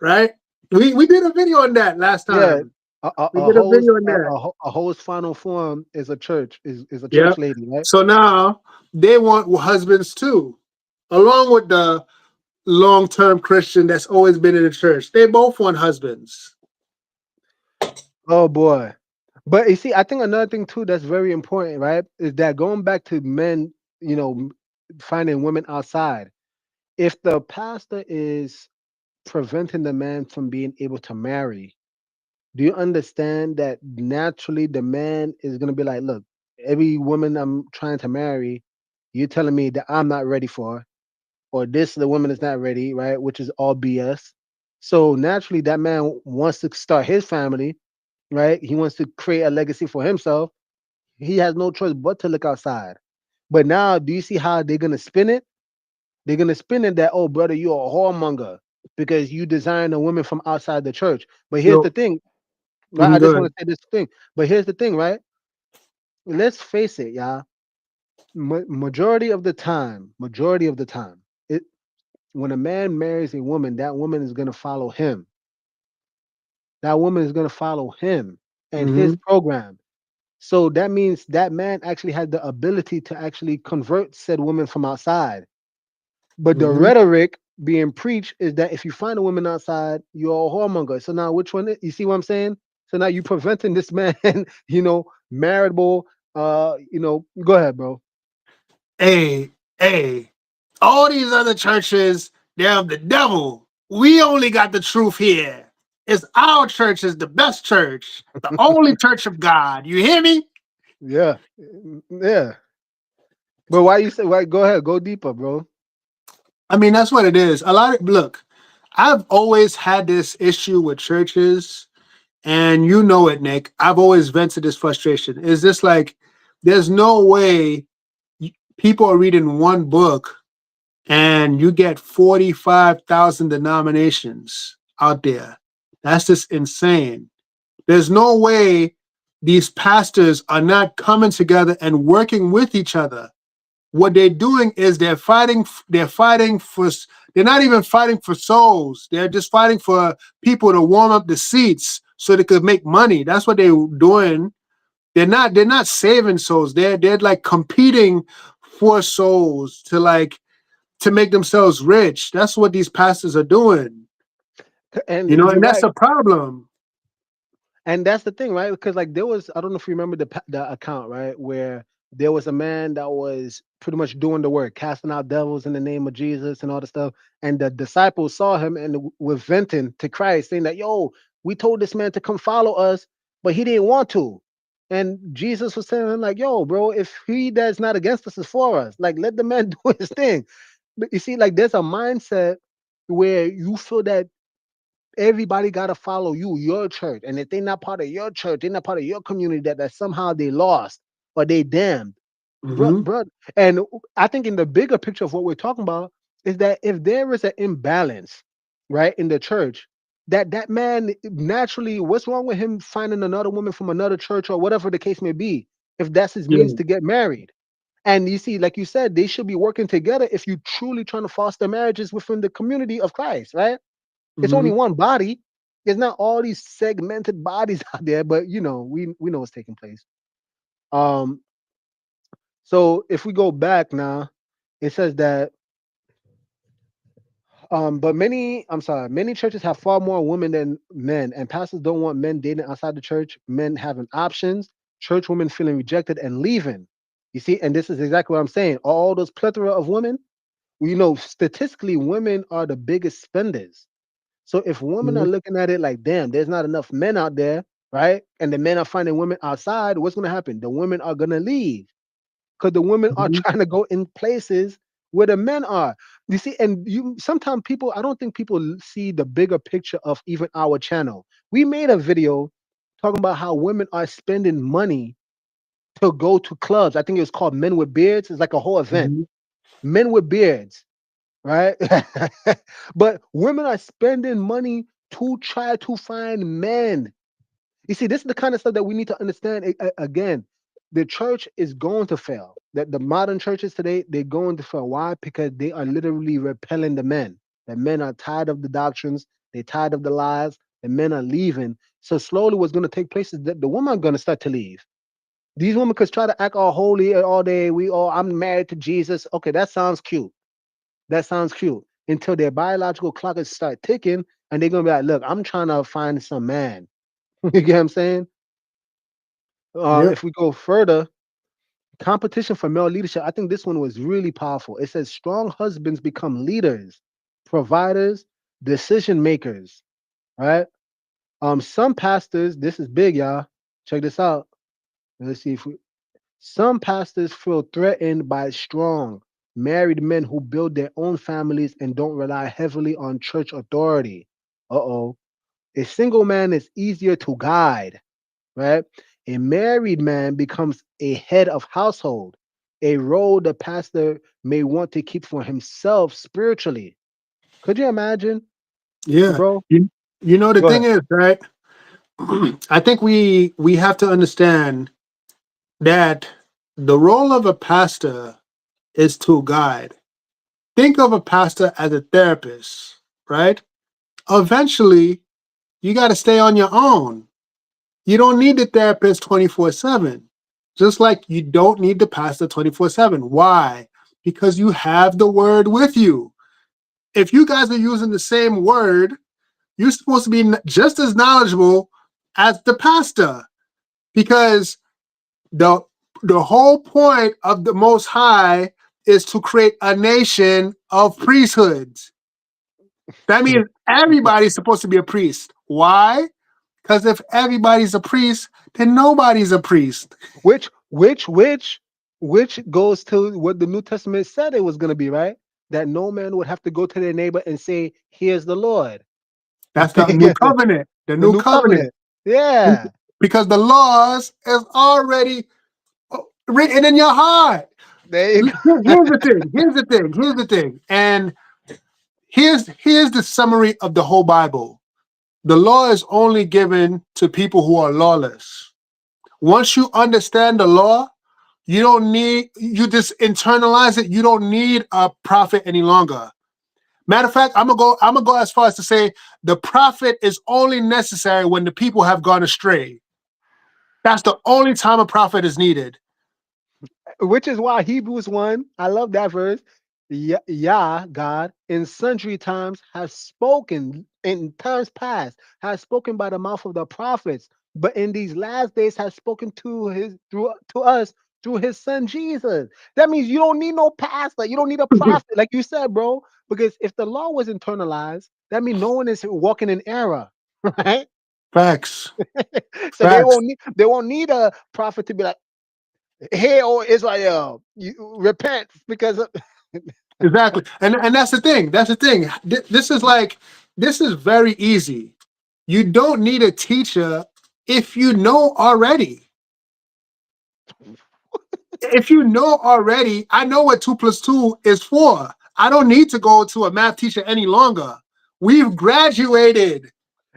right? We did a video on that last Yeah, time. We did a video on that. a host final form is a church is a Yeah. church lady, right? So now they want husbands too, along with the long-term Christian that's always been in the church. They both want husbands. Oh boy. But you see, I think another thing too that's very important, right, is that going back to men, finding women outside. If the pastor is preventing the man from being able to marry, do you understand that naturally the man is gonna be like, look, every woman I'm trying to marry, you're telling me that I'm not ready for, or this the woman is not ready, right? Which is all BS. So naturally that man wants to start his family, right? He wants to create a legacy for himself. He has no choice but to look outside. But now, do you see how they're gonna spin it? They're gonna spin it that, oh brother, you're a whoremonger because you design a woman from outside the church. But here's the Yo, thing, right? I'm I just want good. to say this thing. But here's the thing, right? Let's face it, y'all. Majority of the time, it when a man marries a woman, that woman is gonna follow him. That woman is gonna follow him and his Hmm. program. So that means that man actually had the ability to actually convert said woman from outside. But the Hmm. rhetoric being preached is that if you find a woman outside, you're a whoremonger. So now which one you see what I'm saying? So now you preventing this man, marriageable, go ahead, bro. Hey, hey, all these other churches, they're of the devil. We only got the truth here. It's our church is the best church, the only church of God. You hear me? Yeah. Yeah. But why you say why go ahead, go deeper, bro. I mean, that's what it is. Look, I've always had this issue with churches, and you know it, Nick. I've always vented this frustration. Is this like, there's no way people are reading one book and you get 45,000 denominations out there. That's just insane. There's no way these pastors are not coming together and working with each other. What they're doing is they're not even fighting for souls. They're just fighting for people to warm up the seats so they could make money. That's what they're doing. They're not saving souls. They're like competing for souls to make themselves rich. That's what these pastors are doing, And and you're that's right. a problem. And that's the thing, right? Because like there was, I don't know if you remember the account, right, where there was a man that was pretty much doing the work, casting out devils in the name of Jesus and all the stuff. And the disciples saw him and were venting to Christ, saying that, "Yo, we told this man to come follow us, but he didn't want to." And Jesus was telling him, like, "Yo, bro, if he that's not against us is for us, like let the man do his thing." But you see, like there's a mindset where you feel that everybody got to follow your church, and if they're not part of your church, they're not part of your community, that somehow they lost or they damned, bro, Hmm. bro. And I think in the bigger picture of what we're talking about is that if there is an imbalance, right, in the church, that man naturally, what's wrong with him finding another woman from another church or whatever the case may be, if that's his Yeah. means to get married. And you see, like you said, they should be working together if you truly trying to foster marriages within the community of Christ, right? It's only Hmm. one body. There's not all these segmented bodies out there, but we know what's taking place. Um, so if we go back now, it says that but many churches have far more women than men, and pastors don't want men dating outside the church, men having options, church women feeling rejected and leaving. You see, and this is exactly what I'm saying. All those plethora of women, statistically, women are the biggest spenders. So if women are Mhm. looking at it like, damn, there's not enough men out there, right? And the men are finding women outside, what's going to happen? The women are going to leave because the women are Mhm. trying to go in places where the men are. You see, and you sometimes people, I don't think people see the bigger picture of even our channel. We made a video talking about how women are spending money to go to clubs. I think it was called Men with Beards. It's like a whole event. Mhm. Men with beards, right? But women are spending money to try to find men. You see, this is the kind of stuff that we need to understand. Again, the church is going to fail. That the modern churches today, they're going to fail. Why? Because they are literally repelling the men. The men are tired of the doctrines. They're tired of the lies. The men are leaving. So slowly, what's going to take place is that the women are going to start to leave. These women could try to act all holy all day. I'm married to Jesus. Okay, that sounds cute. That sounds cute. Until their biological clock start ticking, and they're gonna be like, "Look, I'm trying to find some man." You get what I'm saying? Yep. If we go further, competition for male leadership. I think this one was really powerful. It says strong husbands become leaders, providers, decision makers. Right? Some pastors. This is big, y'all. Check this out. Let's see if we. Some pastors feel threatened by strong, married men who build their own families and don't rely heavily on church authority. Uh oh. A single man is easier to guide, right? A married man becomes a head of household, a role the pastor may want to keep for himself spiritually. Could you imagine, Yeah. bro? You know the Go thing ahead. is, right? I think we have to understand that the role of a pastor is to guide. Think of a pastor as a therapist, right? Eventually, you got to stay on your own. You don't need the therapist 24/7. Just like you don't need the pastor 24/7. Why? Because you have the word with you. If you guys are using the same word, you're supposed to be just as knowledgeable as the pastor because the the whole point of the most high is to create a nation of priesthoods. That means everybody's supposed to be a priest. Why? Because if everybody's a priest, then nobody's a priest. Which goes to what the New Testament said it was going to be, right? That no man would have to go to their neighbor and say, "Here's the Lord." That's the new Yes, covenant. The the new new covenant. covenant. Yeah, Because the laws is already written in your heart. there you go. Here's the thing. Here's the thing. Here's the thing. And here's the summary of the whole Bible. The law is only given to people who are lawless. Once you understand the law, you just internalize it. You don't need a prophet any longer. Matter of fact, I'm gonna go as far as to say the prophet is only necessary when the people have gone astray. That's the only time a prophet is needed. Which is why Hebrews 1, I love that verse. Yah, God, in sundry times has spoken, in times past, has spoken by the mouth of the prophets, but in these last days has spoken to us through his son Jesus. That means you don't need no pastor, you don't need a prophet, like you said, bro. Because if the law was internalized, that means no one is walking in error, right? Facts. So they Facts. won't need a prophet to be like, "Hey, oh Israel, you repent because of." Exactly. And that's the thing. That's the thing. This is very easy. You don't need a teacher if you know already. If you know already, I know what 2 plus 2 is for. I don't need to go to a math teacher any longer. We've graduated.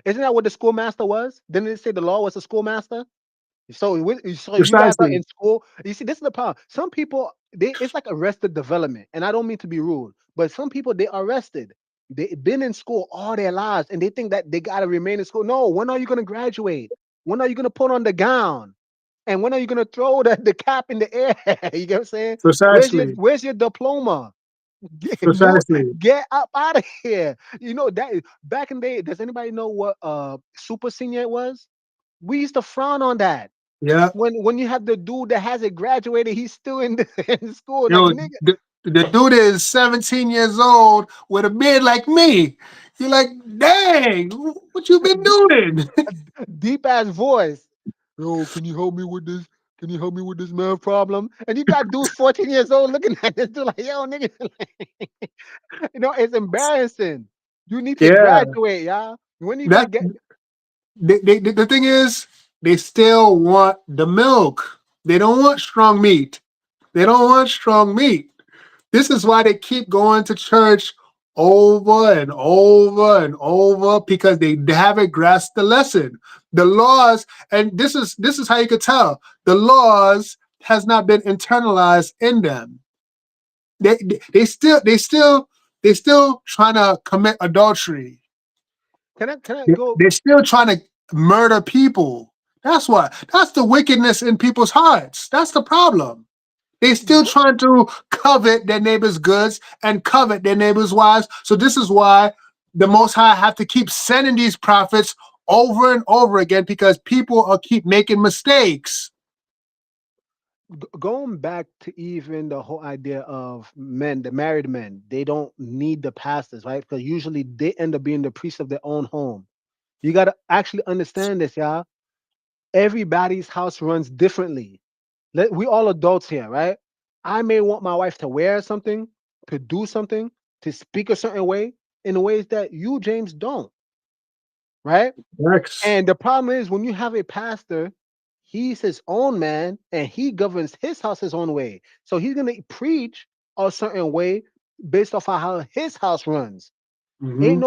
Isn't that what the schoolmaster was? Didn't it say the law was a schoolmaster? So you guys are Precisely. in school. You see, this is the problem. Some people, it's like arrested development, and I don't mean to be rude, but some people they arrested. They've been in school all their lives, and they think that they gotta remain in school. No, when are you gonna graduate? When are you gonna put on the gown? And when are you gonna throw the cap in the air? You get what I'm saying? Precisely. Where's your diploma? Move, Precisely. get up out of here. You know that back in the day, does anybody know what super senior was? We used to frown on that. Yeah. When you have the dude that hasn't graduated, he's still in, in school. Like Yo, nigga. The dude is 17 years old with a beard like me. You're like, dang, what you been doing? Deep ass voice. Yo, can you help me with this? Can you help me with this math problem? And you got dudes 14 years old looking at this dude like, yo, nigga, it's embarrassing. You need to Yeah. graduate, y'all. When you That got get the thing is, they still want the milk. They don't want strong meat. They don't want strong meat. This is why they keep going to church over and over and over because they haven't grasped the lesson. The laws, and this is how you could tell the laws has not been internalized in them. They still trying to commit adultery. can I go They're still trying to murder people. That's what. That's the wickedness in people's hearts. That's the problem. They still go, trying to covet their neighbor's goods and covet their neighbor's wives. So this is why the Most High have to keep sending these prophets over and over again because people are keep making mistakes. going back to even the whole idea of men, the married men, they don't need the pastors, right? Because usually they end up being the priest of their own home. You got to actually understand this, y'all. Everybody's house runs differently. We all adults here, right? I may want my wife to wear something, to do something, to speak a certain way in ways that you, James, don't, right? Rex. And the problem is when you have a pastor, he's his own man and he governs his house his own way. So he's gonna preach a certain way based off of how his house runs. Ain't Mm-hmm.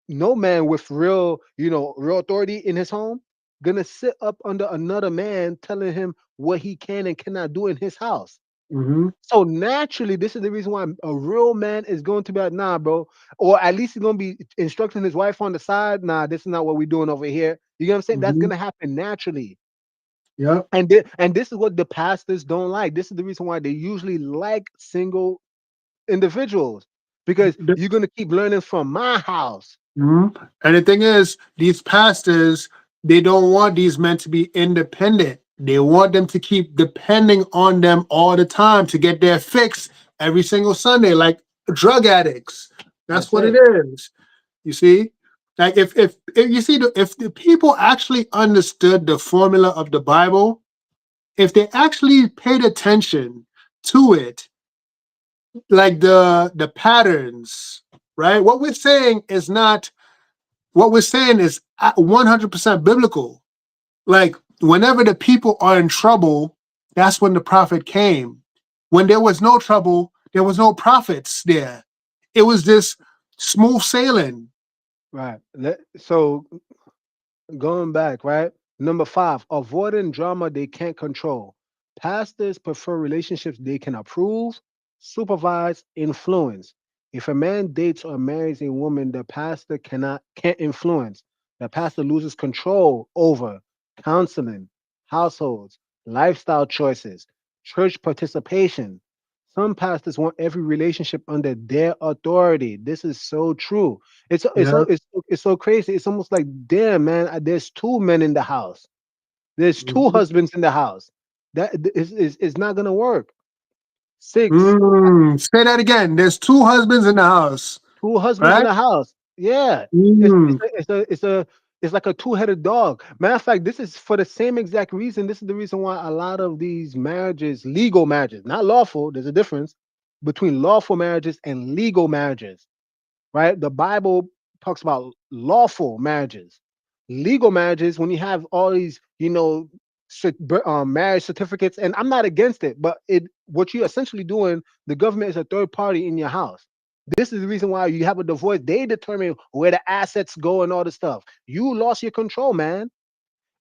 no man with real authority in his home gonna sit up under another man telling him what he can and cannot do in his house. Mm-hmm. So naturally, this is the reason why a real man is going to be like, nah, bro. Or at least he's gonna be instructing his wife on the side, nah, this is not what we're doing over here. You know what I'm saying? That's Mm-hmm. gonna happen naturally. Yep. And this is what the pastors don't like. This is the reason why they usually like single individuals. Because you're gonna keep learning from my house. Mhm. And the thing is, these pastors, they don't want these men to be independent. They want them to keep depending on them all the time to get their fix every single Sunday, like drug addicts. That's That's what it it. is. You see, like if you see if the people actually understood the formula of the Bible, if they actually paid attention to it, like the patterns, right? What we're saying is 100% biblical. Like, whenever the people are in trouble, that's when the prophet came. When there was no trouble, there was no prophets there. It was just smooth sailing. Right. So going back, right? Number five, avoiding drama they can't control. Pastors prefer relationships they can approve, supervise, influence. If a man dates or marries a woman the pastor can't influence, the pastor loses control over counseling, households, lifestyle choices, church participation. Some pastors want every relationship under their authority. This is so true. Yeah. It's so crazy. It's almost like, damn, man, there's two men in the house. There's two Mhm. husbands in the house. That is not gonna work. Six, Say that again. There's two husbands in the house, two husbands in right? the house. Yeah. It's it's Mm. a, it's a it's a it's like a two-headed dog. Matter of fact, this is for the same exact reason. This is the reason why a lot of these marriages, legal marriages, not lawful, there's a difference between lawful marriages and legal marriages, right? The Bible talks about lawful marriages. Legal marriages, when you have all these, marriage certificates, and I'm not against it, but what you're essentially doing, the government is a third party in your house. This is the reason why you have a divorce. They determine where the assets go and all this stuff. You lost your control, man.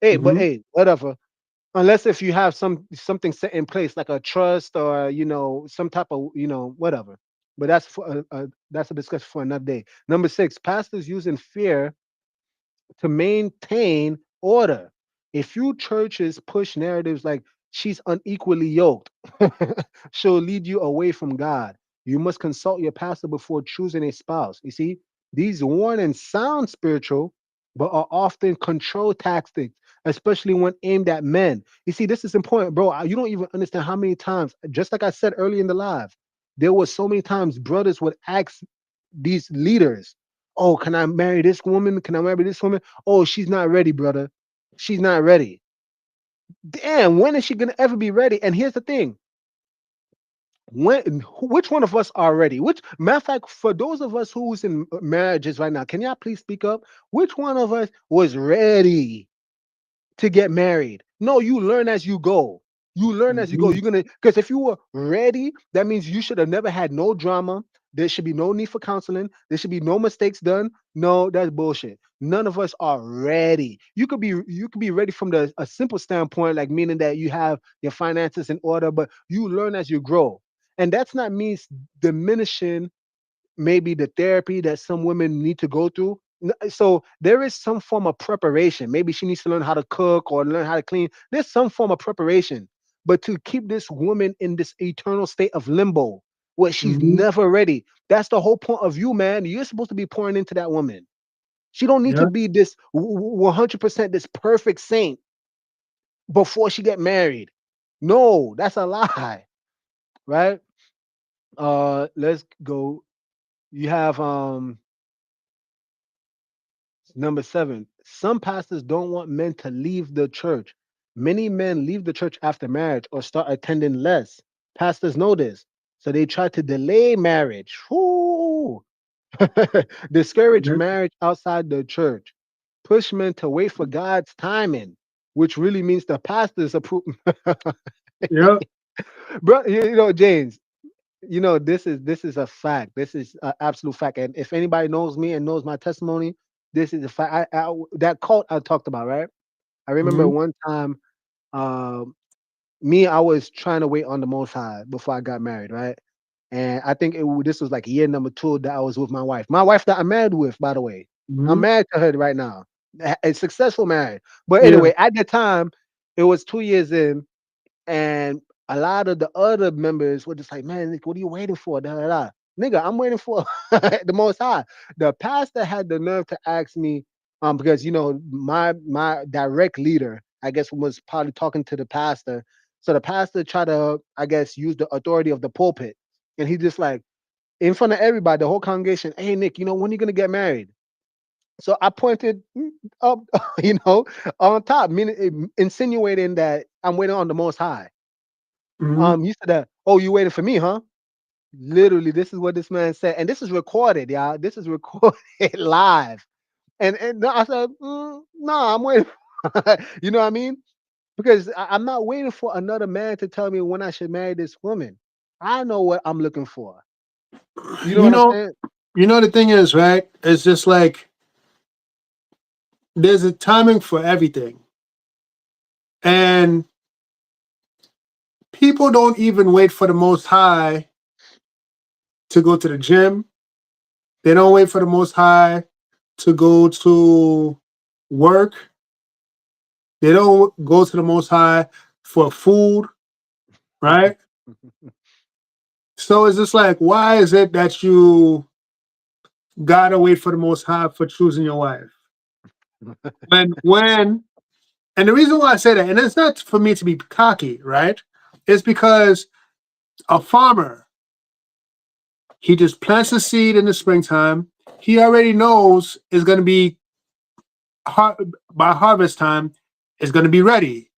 Hey, but Hmm. hey, whatever. Unless if you have something set in place like a trust or some type of whatever. But that's a discussion for another day. Number six, pastors using fear to maintain order. A few churches push narratives like she's unequally yoked. She'll lead you away from God. You must consult your pastor before choosing a spouse. You see, these warnings sound spiritual, but are often control tactics, especially when aimed at men. You see, this is important, bro. You don't even understand how many times, just like I said earlier in the live, there was so many times brothers would ask these leaders, "Oh, can I marry this woman? Can I marry this woman? Oh, she's not ready, brother. She's not ready." Damn, when is she gonna ever be ready? And here's the thing: which one of us are ready? Which matter of fact, for those of us who's in marriages right now, can y'all please speak up? Which one of us was ready to get married? No, you learn as you go. You learn as you go. Mhm. You're gonna, because if you were ready, that means you should have never had no drama. There should be no need for counseling. There should be no mistakes done. No, that's bullshit. None of us are ready. You could be ready from the a simple standpoint, like meaning that you have your finances in order, but you learn as you grow. And that's not means diminishing maybe the therapy that some women need to go through. So there is some form of preparation. Maybe she needs to learn how to cook or learn how to clean. There's some form of preparation. But to keep this woman in this eternal state of limbo where she's Mhm. never ready, that's the whole point of you, man. You're supposed to be pouring into that woman. She don't need to Yeah. be this 100% this perfect saint before she get married. No, that's a lie, right? Let's go. You have Number seven, some pastors don't want men to leave the church. Many men leave the church after marriage or start attending less. Pastors know this, so they try to delay marriage. Whoo! Discourage Yeah. marriage outside the church. Push men to wait for God's timing, which really means the pastor's approval. Yeah. Bro, James, this is a fact. This is an absolute fact. And if anybody knows me and knows my testimony, this is a fact. That cult I talked about, right? I remember Mhm. one time, um, I was trying to wait on the Most High before I got married, right? And I think this was like year number two that I was with my wife. My wife that I'm married with, by the way. I'm Mhm. married to her right now. A successful marriage. But Yeah. anyway, at the time, it was 2 years in, and a lot of the other members were just like, "Man, Nick, what are you waiting for?" Da, da, da. Nigga, I'm waiting for the Most High. The pastor had the nerve to ask me, because my direct leader, I guess, was probably talking to the pastor. So the pastor tried to, I guess, use the authority of the pulpit, and he just like in front of everybody, the whole congregation, "Hey, Nick, when are you gonna get married?" So I pointed up, on top, meaning insinuating that I'm waiting on the Most High. Mhm. You said that, "Oh, you waiting for me, huh?" Literally, this is what this man said, and this is recorded, y'all. This is recorded live. And no, I said, "No, I'm waiting." You know what I mean? Because I'm not waiting for another man to tell me when I should marry this woman. I know what I'm looking for. You know You what I'm know, saying? the thing is, right? It's just like there's a timing for everything. And people don't even wait for the most high to go to the gym. They don't wait for the most high to go to work. They don't go to the most high for food, right? So it's just like, why is it that you gotta wait for the most high for choosing your wife? When and the reason why I say that, and it's not for me to be cocky, right? It's because a farmer, he just plants a seed in the springtime. He already knows it's gonna be by harvest time, it's gonna be ready.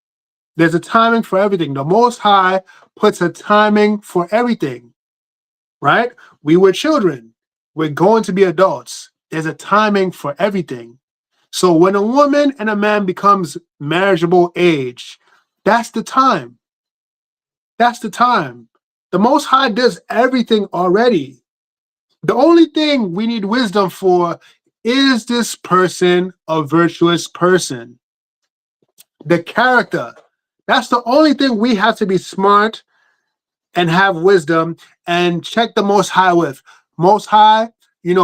There's a timing for everything. The Most High puts a timing for everything, right? We were children. We're going to be adults. There's a timing for everything. So when a woman and a man becomes marriageable age, that's the time. That's the time. The Most High does everything already. The only thing we need wisdom for is this person a virtuous person? The character. That's the only thing we have to be smart and have wisdom and check the Most High with. Most High,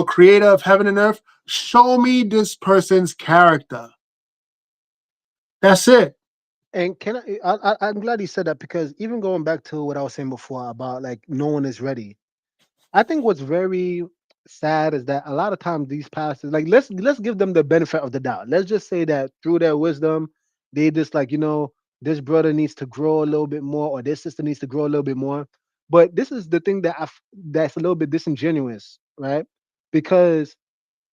creator of heaven and earth, show me this person's character. That's it. And I'm glad you said that, because even going back to what I was saying before about like no one is ready. I think what's very sad is that a lot of times these pastors, like, let's give them the benefit of the doubt. Let's just say that through their wisdom, they just like, this brother needs to grow a little bit more, or this sister needs to grow a little bit more. But this is the thing that that's a little bit disingenuous, right? Because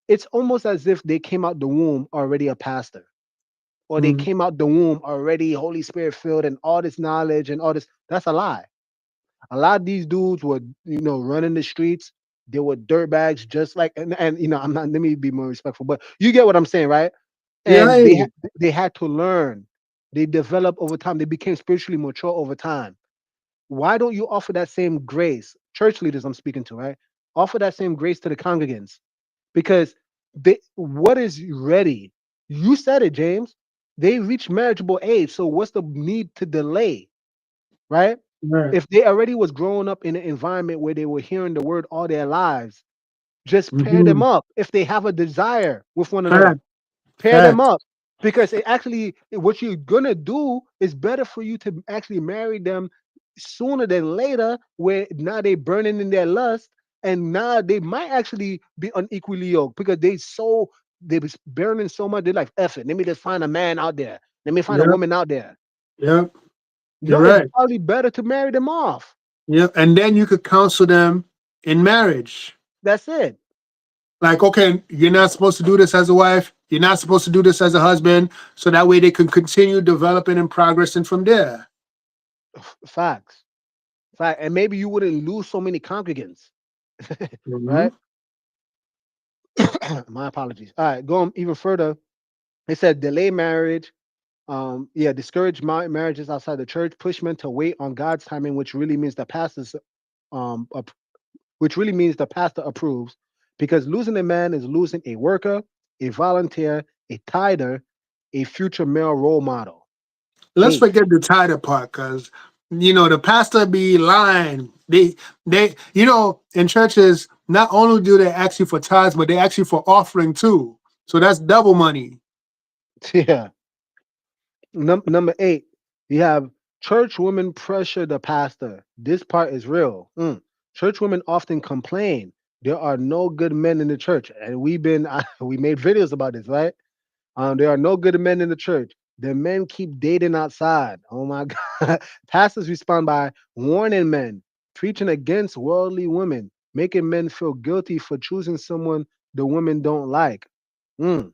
it's almost as if they came out the womb already a pastor, or they Mhm. came out the womb already Holy Spirit filled and all this knowledge and all this. That's a lie. A lot of these dudes were, running the streets. They were dirtbags, just like, and I'm not. Let me be more respectful, but you get what I'm saying, right? Yeah, I And hear you. they had to learn. They developed over time. They became spiritually mature over time. Why don't you offer that same grace, church leaders I'm speaking to, right? Offer that same grace to the congregants, because what is ready? You said it, James. They reach marriageable age, so what's the need to delay, right? Right. If they already was growing up in an environment where they were hearing the word all their lives, just pair them Mm-hmm. up. If they have a desire with one another, Fact. pair them Fact. up, because it actually, what you're gonna do is better for you to actually marry them sooner than later, where now they burning in their lust, and now they might actually be unequally yoked because they was burning so much. They're like, F it, let me just find a man out there, let me find a Yep. woman out there. Yep. You're No, it's right. probably better to marry them off. Yep. And then you could counsel them in marriage. That's it. Like, okay, you're not supposed to do this as a wife. You're not supposed to do this as a husband. So that way they can continue developing and progressing from there. Facts. Fact. And maybe you wouldn't lose so many congregants. Hmm. Right. My apologies. All right, going even further. It said delay marriage. Yeah, discourage marriages outside the church. Push men to wait on God's timing, which really means um, ap- which really means the pastor approves. Because losing a man is losing a worker, a volunteer, a tither, a future male role model. Let's Hey, forget the title part, because the pastor be lying. In churches, not only do they ask you for tithes, but they ask you for offering too. So that's double money. yeah. Number 8, you have church women pressure the pastor. This part is real. Church women often complain there are no good men in the church, and we made videos about this, right? There are no good men in the church. The men keep dating outside. Oh my God. Pastors respond by warning men, preaching against worldly women, making men feel guilty for choosing someone the women don't like. Mm.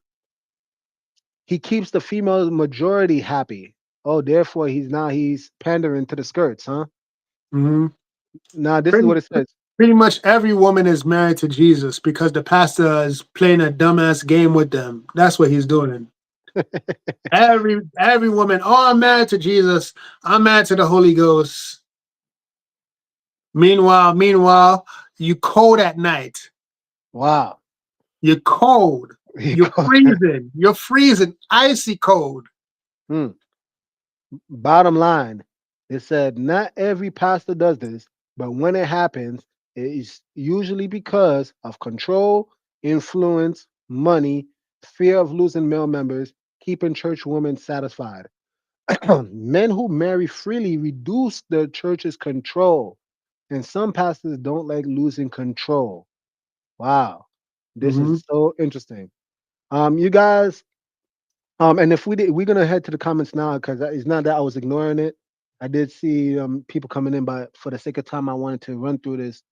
He keeps the female majority happy. Oh, therefore he's pandering to the skirts, huh? Hmm. Now this is Pretty, what it says. pretty much every woman is married to Jesus because the pastor is playing a dumbass game with them. That's what he's doing. Every woman, oh, I'm married to Jesus. I'm married to the Holy Ghost. Meanwhile, you cold at night. Wow. You're cold. He You're called- freezing. You're freezing. Icy cold. Hmm. Bottom line, it said not every pastor does this, but when it happens, it is usually because of control, influence, money, fear of losing male members, keeping church women satisfied. Men who marry freely reduce the church's control, and some pastors don't like losing control. Wow, this Hmm. is so interesting. You guys, and if we're gonna head to the comments now because it's not that I was ignoring it. I did see people coming in, but for the sake of time, I wanted to run through this.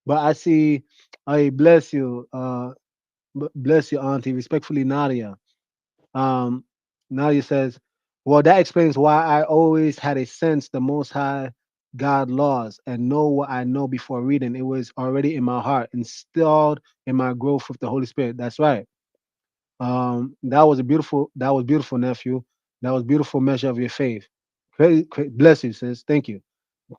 But I see, I bless you, bless you, Auntie. Respectfully, Nadia. Um, Nadia says, "Well, that explains why I always had a sense the Most High God laws and know what I know before reading. It was already in my heart, installed in my growth with the Holy Spirit." That's right. That was beautiful, nephew. That was beautiful measure of your faith. Bless you, sis. Thank you.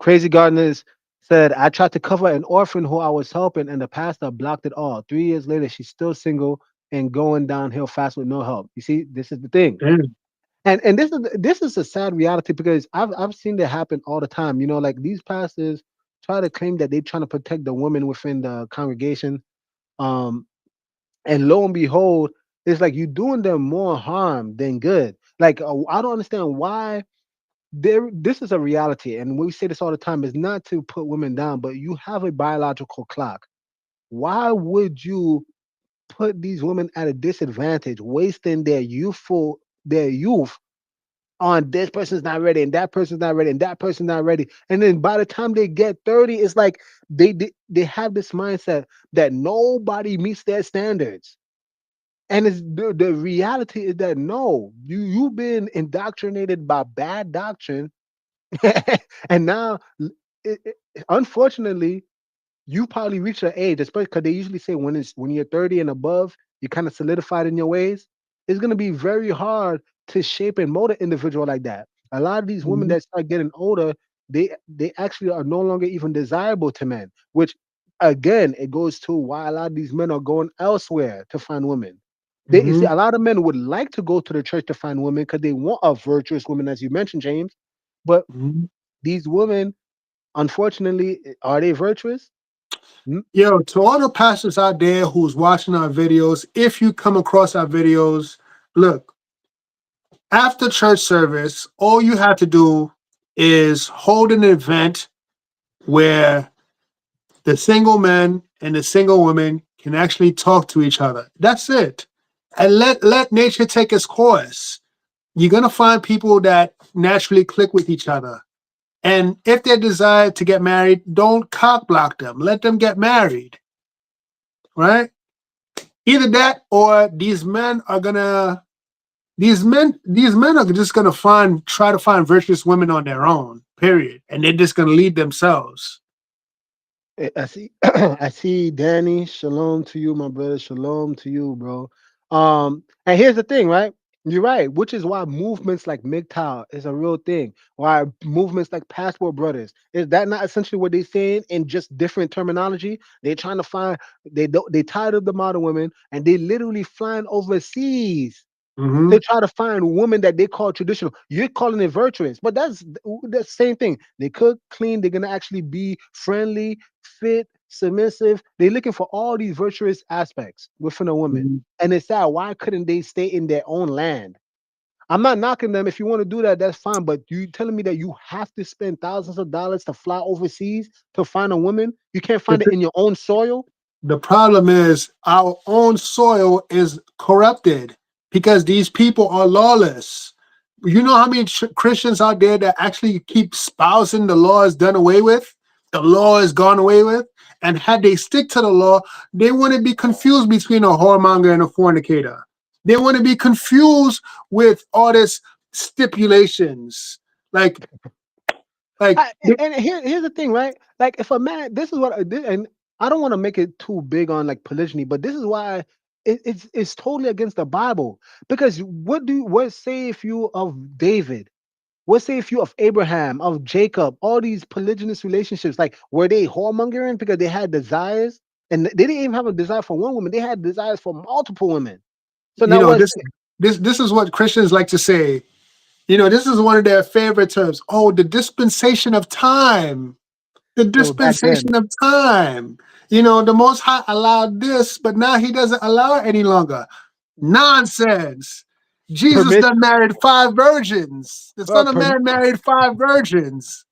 Crazy Gardeners said, I tried to cover an orphan who I was helping, and the pastor blocked it all. 3 years later, she's still single and going downhill fast with no help. You see, this is the thing. Damn. And this is a sad reality because I've seen that happen all the time. Like these pastors try to claim that they're trying to protect the women within the congregation. Um, and lo and behold, it's like you're doing them more harm than good. Like I don't understand why this is a reality, and we say this all the time, is not to put women down, but you have a biological clock. Why would you put these women at a disadvantage, wasting their youth on this person's not ready and that person's not ready and that person's not ready. And then by the time they get 30, it's like they have this mindset that nobody meets their standards. And it's the reality is that no, you've been indoctrinated by bad doctrine, and now, it, it, unfortunately, you probably reached an age, especially because they usually say when you're 30 and above, you kind of solidified in your ways. It's gonna be very hard to shape and mold an individual like that. A lot of these women Mhm. that start getting older, they actually are no longer even desirable to men, which again it goes to why a lot of these men are going elsewhere to find women. They you see Mhm. a lot of men would like to go to the church to find women because they want a virtuous woman, as you mentioned, James. But Mhm. these women, unfortunately, are they virtuous? N- Yo, to all the pastors out there who's watching our videos, if you come across our videos, look, after church service, all you have to do is hold an event where the single men and the single women can actually talk to each other. That's it. And let nature take its course. You're gonna find people that naturally click with each other. And if they desire to get married, don't cock block them. Let them get married, right? Either that or these men are just gonna try to find virtuous women on their own, period. And they're just gonna lead themselves. I see. I see, Danny. Shalom to you, my brother. Shalom to you, bro. And here's the thing, right? You're right, which is why movements like MGTOW is a real thing. Why movements like Passport Brothers is that not essentially what they're saying in just different terminology? They're trying to find they tired of the modern women and they literally flying overseas Hmm. to try to find women that they call traditional. You're calling it virtuous, but that's the same thing. They cook, clean. They're gonna actually be friendly, fit, submissive. They're looking for all these virtuous aspects within a woman. And it's sad. Why couldn't they stay in their own land? I'm not knocking them. If you want to do that, that's fine. But you telling me that you have to spend thousands of dollars to fly overseas to find a woman? You can't find it in your own soil? The problem is our own soil is corrupted because these people are lawless. You know how many Christians out there that actually keep spousing the law is done away with? The law is gone away with. And had they stick to the law, they wouldn't be confused between a whoremonger and a fornicator. They wouldn't be confused with all this stipulations. Like, like, And here's the thing, right? Like, if a man, this is what I did, and I don't want to make it too big on like polygyny, but this is why it's totally against the Bible. Because what say if you of David? What say if you of Abraham, of Jacob, all these polygynous relationships? Like, were they whoremongering because they had desires, and they didn't even have a desire for one woman; they had desires for multiple women. So you now know, what's this is what Christians like to say. You know, this is one of their favorite terms. Oh, the dispensation of time. The it was back then? dispensation of time. You know, the Most High allowed this, but now He doesn't allow it any longer. Nonsense. Jesus Permission, done married 5 virgins. The Son of Man married 5 virgins.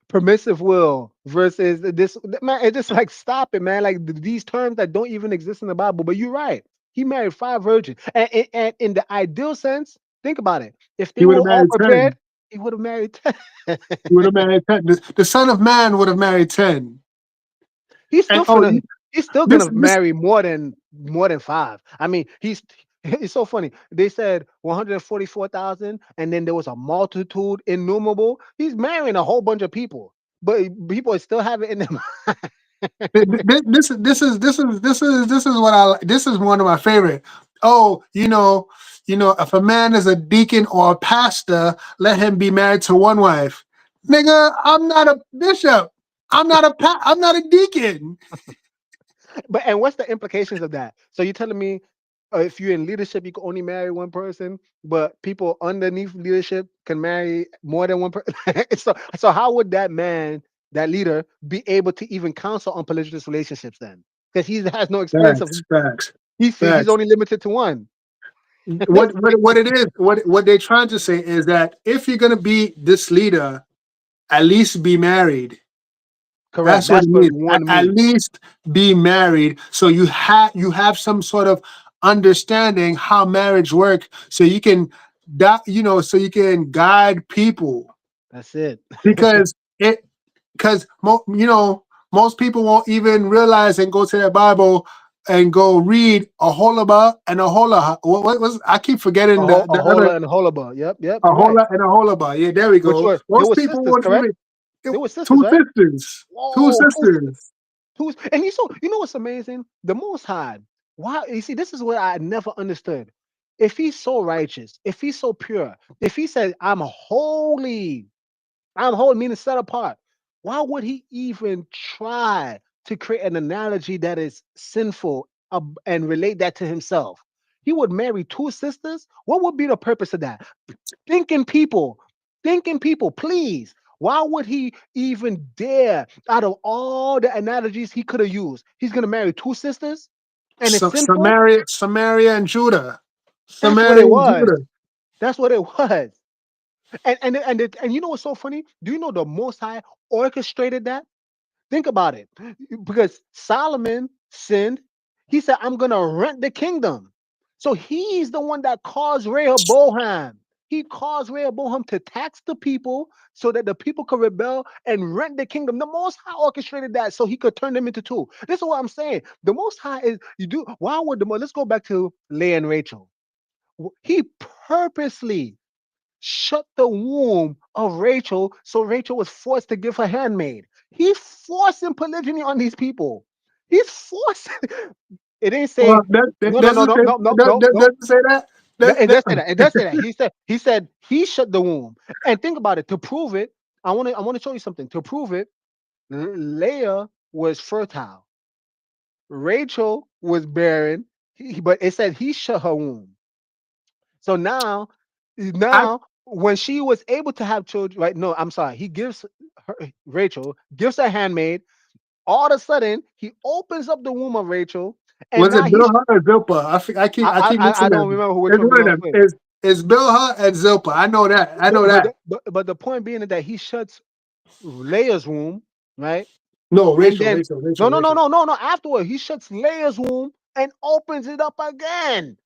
permissive will versus this man. It's just like stop it, man. Like these terms that don't even exist in the Bible. But you're right. He married five virgins, and in the ideal sense, think about it. If He they would were have all married prepared, 10. he would have married 10. He would have married 10. The Son of Man would have married 10. he's And still finna. He's still this gonna this marry more than five. I mean, he's. It's so funny. They said 144,000, and then there was a multitude, innumerable. He's marrying a whole bunch of people, but people still have it in them. this is what I like. This is one of my favorite. Oh, if a man is a deacon or a pastor, let him be married to one wife. Nigga, I'm not a bishop. I'm not a deacon. But and what's the implications of that? So you're telling me if you're in leadership, you can only marry one person, but people underneath leadership can marry more than one person. So how would that man, that leader, be able to even counsel on polygynous relationships then? Because he has no experience of Facts, facts, he's facts. only limited to one. What it is, what they're trying to say is that if you're gonna be this leader, at least be married. Correct. That's what That's it what means. one At means. least be married, so you have some sort of understanding how marriage works, so you can that, so you can guide people, That's it. because most people won't even realize and go to their Bible and go read a holaba and a hola. What was, I keep forgetting A the other, hola and a holaba. Yep, yep, a you're right. hola and a holaba. Yeah, there we Which go. were they Most were people sisters, won't correct? even. They were sisters, Two right? sisters. Two Whoa, two sisters. sisters. And you know what's amazing? The Most High. Why? You see, this is what I never understood. If he's so righteous, if he's so pure, if he said, I'm holy, meaning set apart, why would he even try to create an analogy that is sinful and relate that to himself? He would marry two sisters. What would be the purpose of that? Thinking people, thinking people, please. Why would he even dare, out of all the analogies he could have used, he's going to marry two sisters and it's sinful? Samaria and Judah. That's what Samaria it and was. Judah. That's what it was. And you know what's so funny? Do you know the Most High orchestrated that? Think about it. Because Solomon sinned, he said, I'm going to rent the kingdom. So he's the one that caused Rehoboam. He caused Rehoboam to tax the people so that the people could rebel and rent the kingdom. The Most High orchestrated that so he could turn them into two. This is what I'm saying. The Most High is, you do, why would let's go back to Leah and Rachel. He purposely shut the womb of Rachel, so Rachel was forced to give her handmaid. He's forcing polygyny on these people. He's forcing. It didn't say Well, that no, no, no, doesn't no, say, no, no, no, no. doesn't say that. It does say that. It does say that. He said he shut the womb. And think about it. To prove it, I want to show you something. To prove it, Leah was fertile. Rachel was barren, but it said he shut her womb. So I now when she was able to have children, right? No, I'm sorry. He gives her, Rachel gives her handmaid. All of a sudden, he opens up the womb of Rachel, and Was now it Bilhah or Zilpah? I keep I mixing don't them. remember which It's one one of belongs them. to it. Is Bilhah and Zilpah? I know that. I know that. But the point being is that he shuts Leah's womb, right? No, And Rachel, then Rachel, Rachel, no, no, no, Rachel. no, no, no. Afterward, he shuts Leah's womb and opens it up again.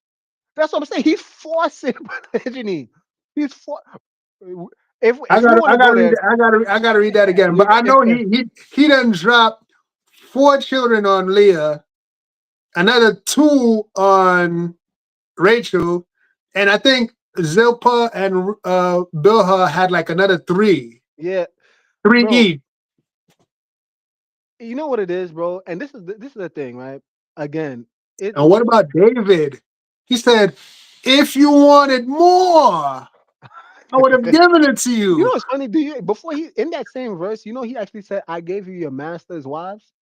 That's what I'm saying. He's forcing polygyny. He's for if we want I to go gotta read there, it. I gotta read that again. But I know he done dropped four children on Leah, another two on Rachel, and I think Zilpah and Bilhah had like another yeah, three bro. each. You know what it is, bro. And this is the thing, right? Again, it. And what about David? He said, "If you wanted more, I would have given it to You know you." what's funny? Do you before he in that same verse? You know he actually said, "I gave you your master's wives."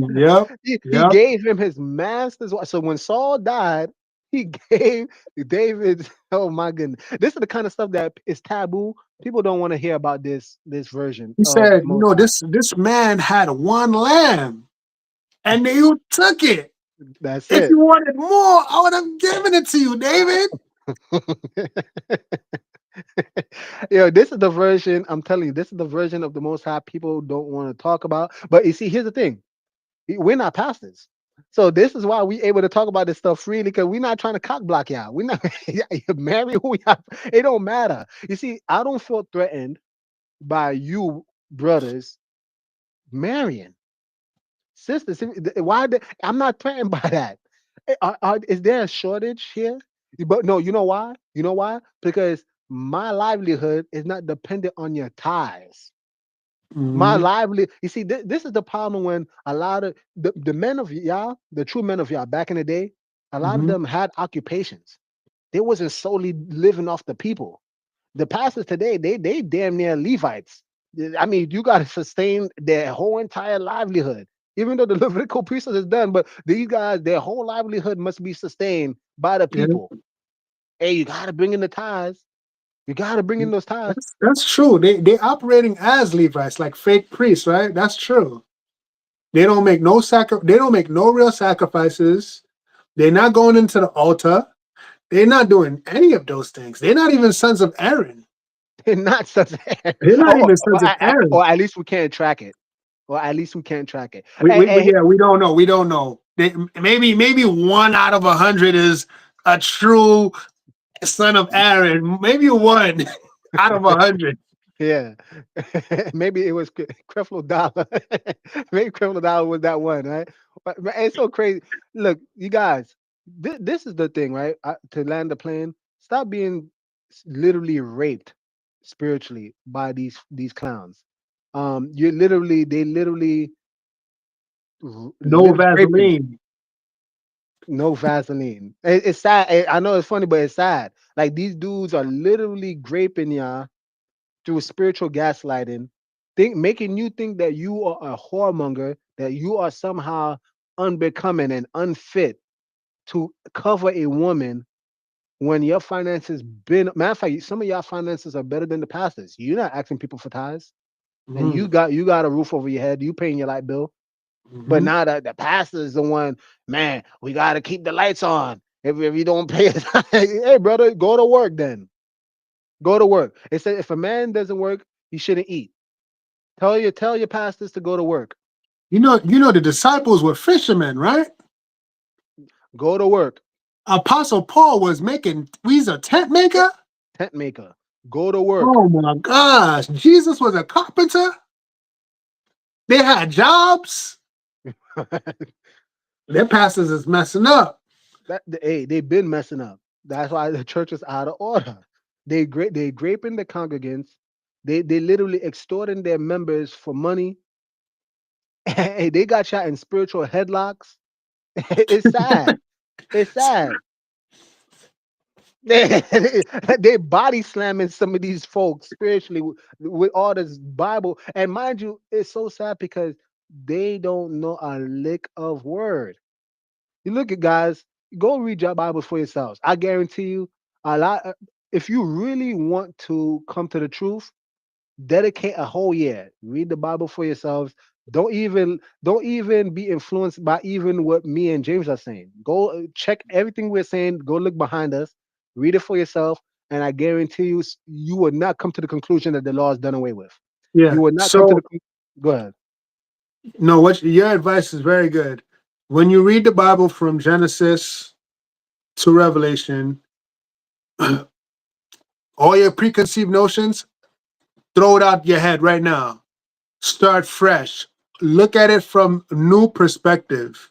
Yep, He yep. gave him his master's wife. So when Saul died, he gave David. Oh my goodness, this is the kind of stuff that is taboo. People don't want to hear about this version He of said, the Most High. this man had one lamb, and you took it. That's If it. you wanted more, I would have given it to you, David. Yo, this is the version. I'm telling you, this is the version of the Most High people don't want to talk about. But you see, here's the thing: we're not pastors, so this is why we able to talk about this stuff freely because we're not trying to cock block y'all. We're not marry who y'all. It don't matter. You see, I don't feel threatened by you brothers marrying sisters. Why? I'm not threatened by that. Is there a shortage here? But no, you know why? You know why? Because my livelihood is not dependent on your ties. My Hmm. lively. You see, this is the problem when a lot of the men of y'all, the true men of y'all back in the day, a lot of Hmm. them had occupations. They wasn't solely living off the people. The pastors today, they damn near Levites. I mean, you got to sustain their whole entire livelihood. Even though the Levitical priesthood is done, but these guys, their whole livelihood must be sustained by the Yeah, people. Hey, you got to bring in the tithes. You got to bring in those tithes. that's true. They operating as Levites, like fake priests, right? That's true. They don't make no real sacrifices. They're not going into the altar. They're not doing any of those things. They're not even sons of Aaron. They're not such. They're not Oh, even sons of Aaron. or at least we can't track it. Or at least we can't track it. Yeah, we don't know. We don't know. Maybe one out of 100 is. a true son of Aaron. Maybe one out of 100. Yeah. Maybe it was Creflo Dollar. Maybe Creflo Dollar was that one, right? But it's so crazy. Look, you guys, this is the thing, right? To land the plane, stop being literally raped spiritually by these clowns. They literally No raping you. Vaseline. No Vaseline. It's sad. I know it's funny, but it's sad. Like these dudes are literally raping y'all through spiritual gaslighting, making you think that you are a whoremonger, that you are somehow unbecoming and unfit to cover a woman when your finances been matter of fact, some of y'all finances are better than the pastors. You're not asking people for tithes, and Mm, you got a roof over your head, you paying your light bill. But hmm. now that the pastor is the one, man, we gotta keep the lights on. If you don't pay it, hey brother, go to work then. Go to work. It said if a man doesn't work, he shouldn't eat. Tell your pastors to go to work. You know, the disciples were fishermen, right? Go to work. Apostle Paul was making, he's a tent Tent, maker. tent maker. Go to work. Oh my gosh. Jesus was a carpenter. They had jobs. Their pastors is messing up. Hey, they've been messing up. That's why the church is out of order. They graping the congregants. They literally extorting their members for money. Hey, they got shot in spiritual headlocks. It's sad. It's sad. They body slamming some of these folks spiritually with all this Bible. And mind you, it's so sad because they don't know a lick of word. You look at guys, go read your Bibles for yourselves. I guarantee you, a lot. If you really want to come to the truth, dedicate a whole year. Read the Bible for yourselves. Don't even be influenced by even what me and James are saying. Go check everything we're saying. Go look behind us. Read it for yourself, and I guarantee you, you will not come to the conclusion that the law is done away with. Yeah. You will not come to the. So, Go ahead. no, what your advice is very good. When you read the Bible from Genesis to Revelation, all your preconceived notions, throw it out your head right now. Start fresh. Look at it from new perspective,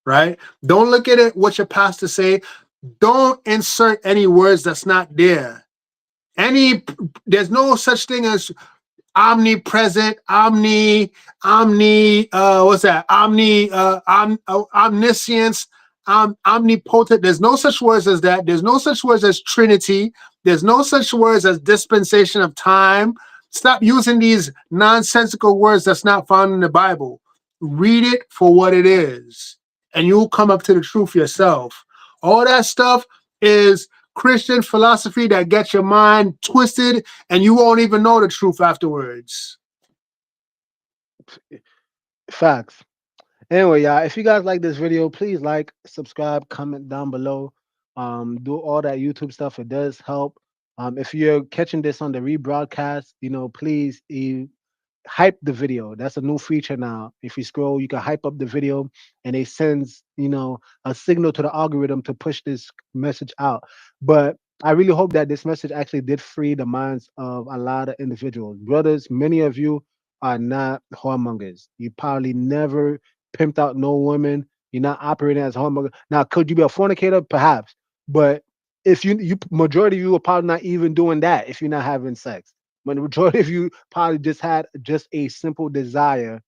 right? Don't look at it what your pastor say. Don't insert any words that's not there. Any There's no such thing as omnipresent, what's that? Omniscience, omnipotent. There's no such words as that. There's no such words as Trinity. There's no such words as dispensation of time. Stop using these nonsensical words that's not found in the Bible. Read it for what it is, and you'll come up to the truth yourself. All that stuff is Christian philosophy that gets your mind twisted and you won't even know the truth afterwards. Facts. Anyway, y'all, if you guys like this video, please like, subscribe, comment down below. Do all that YouTube stuff. It does help. If you're catching this on the rebroadcast, please hype the video. That's a new feature now. If you scroll, you can hype up the video and it sends, a signal to the algorithm to push this message out. But I really hope that this message actually did free the minds of a lot of individuals. Brothers, many of you are not whoremongers. You probably never pimped out no woman. You're not operating as a whoremonger. Now, could you be a fornicator? Perhaps. But if you majority of you are probably not even doing that if you're not having sex. When the majority of you probably just had just a simple desire,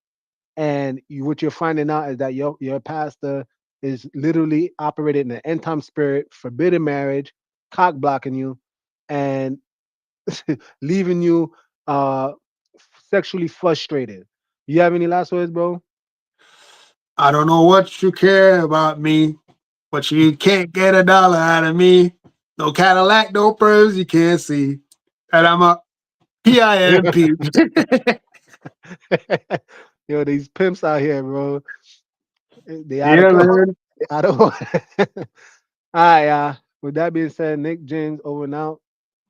and what you're finding out is that your pastor is literally operating in an end time spirit, forbidding marriage, cock blocking you, and leaving you uh sexually frustrated. You have any last words, bro? I don't know what you care about me, but you can't get a dollar out of me. No Cadillac, no pearls you can't see. And I'm a PIMP. Yo, these pimps out here, bro. They out of Yeah, control. man. They out of order. All right, with that being said, Nick James over and out.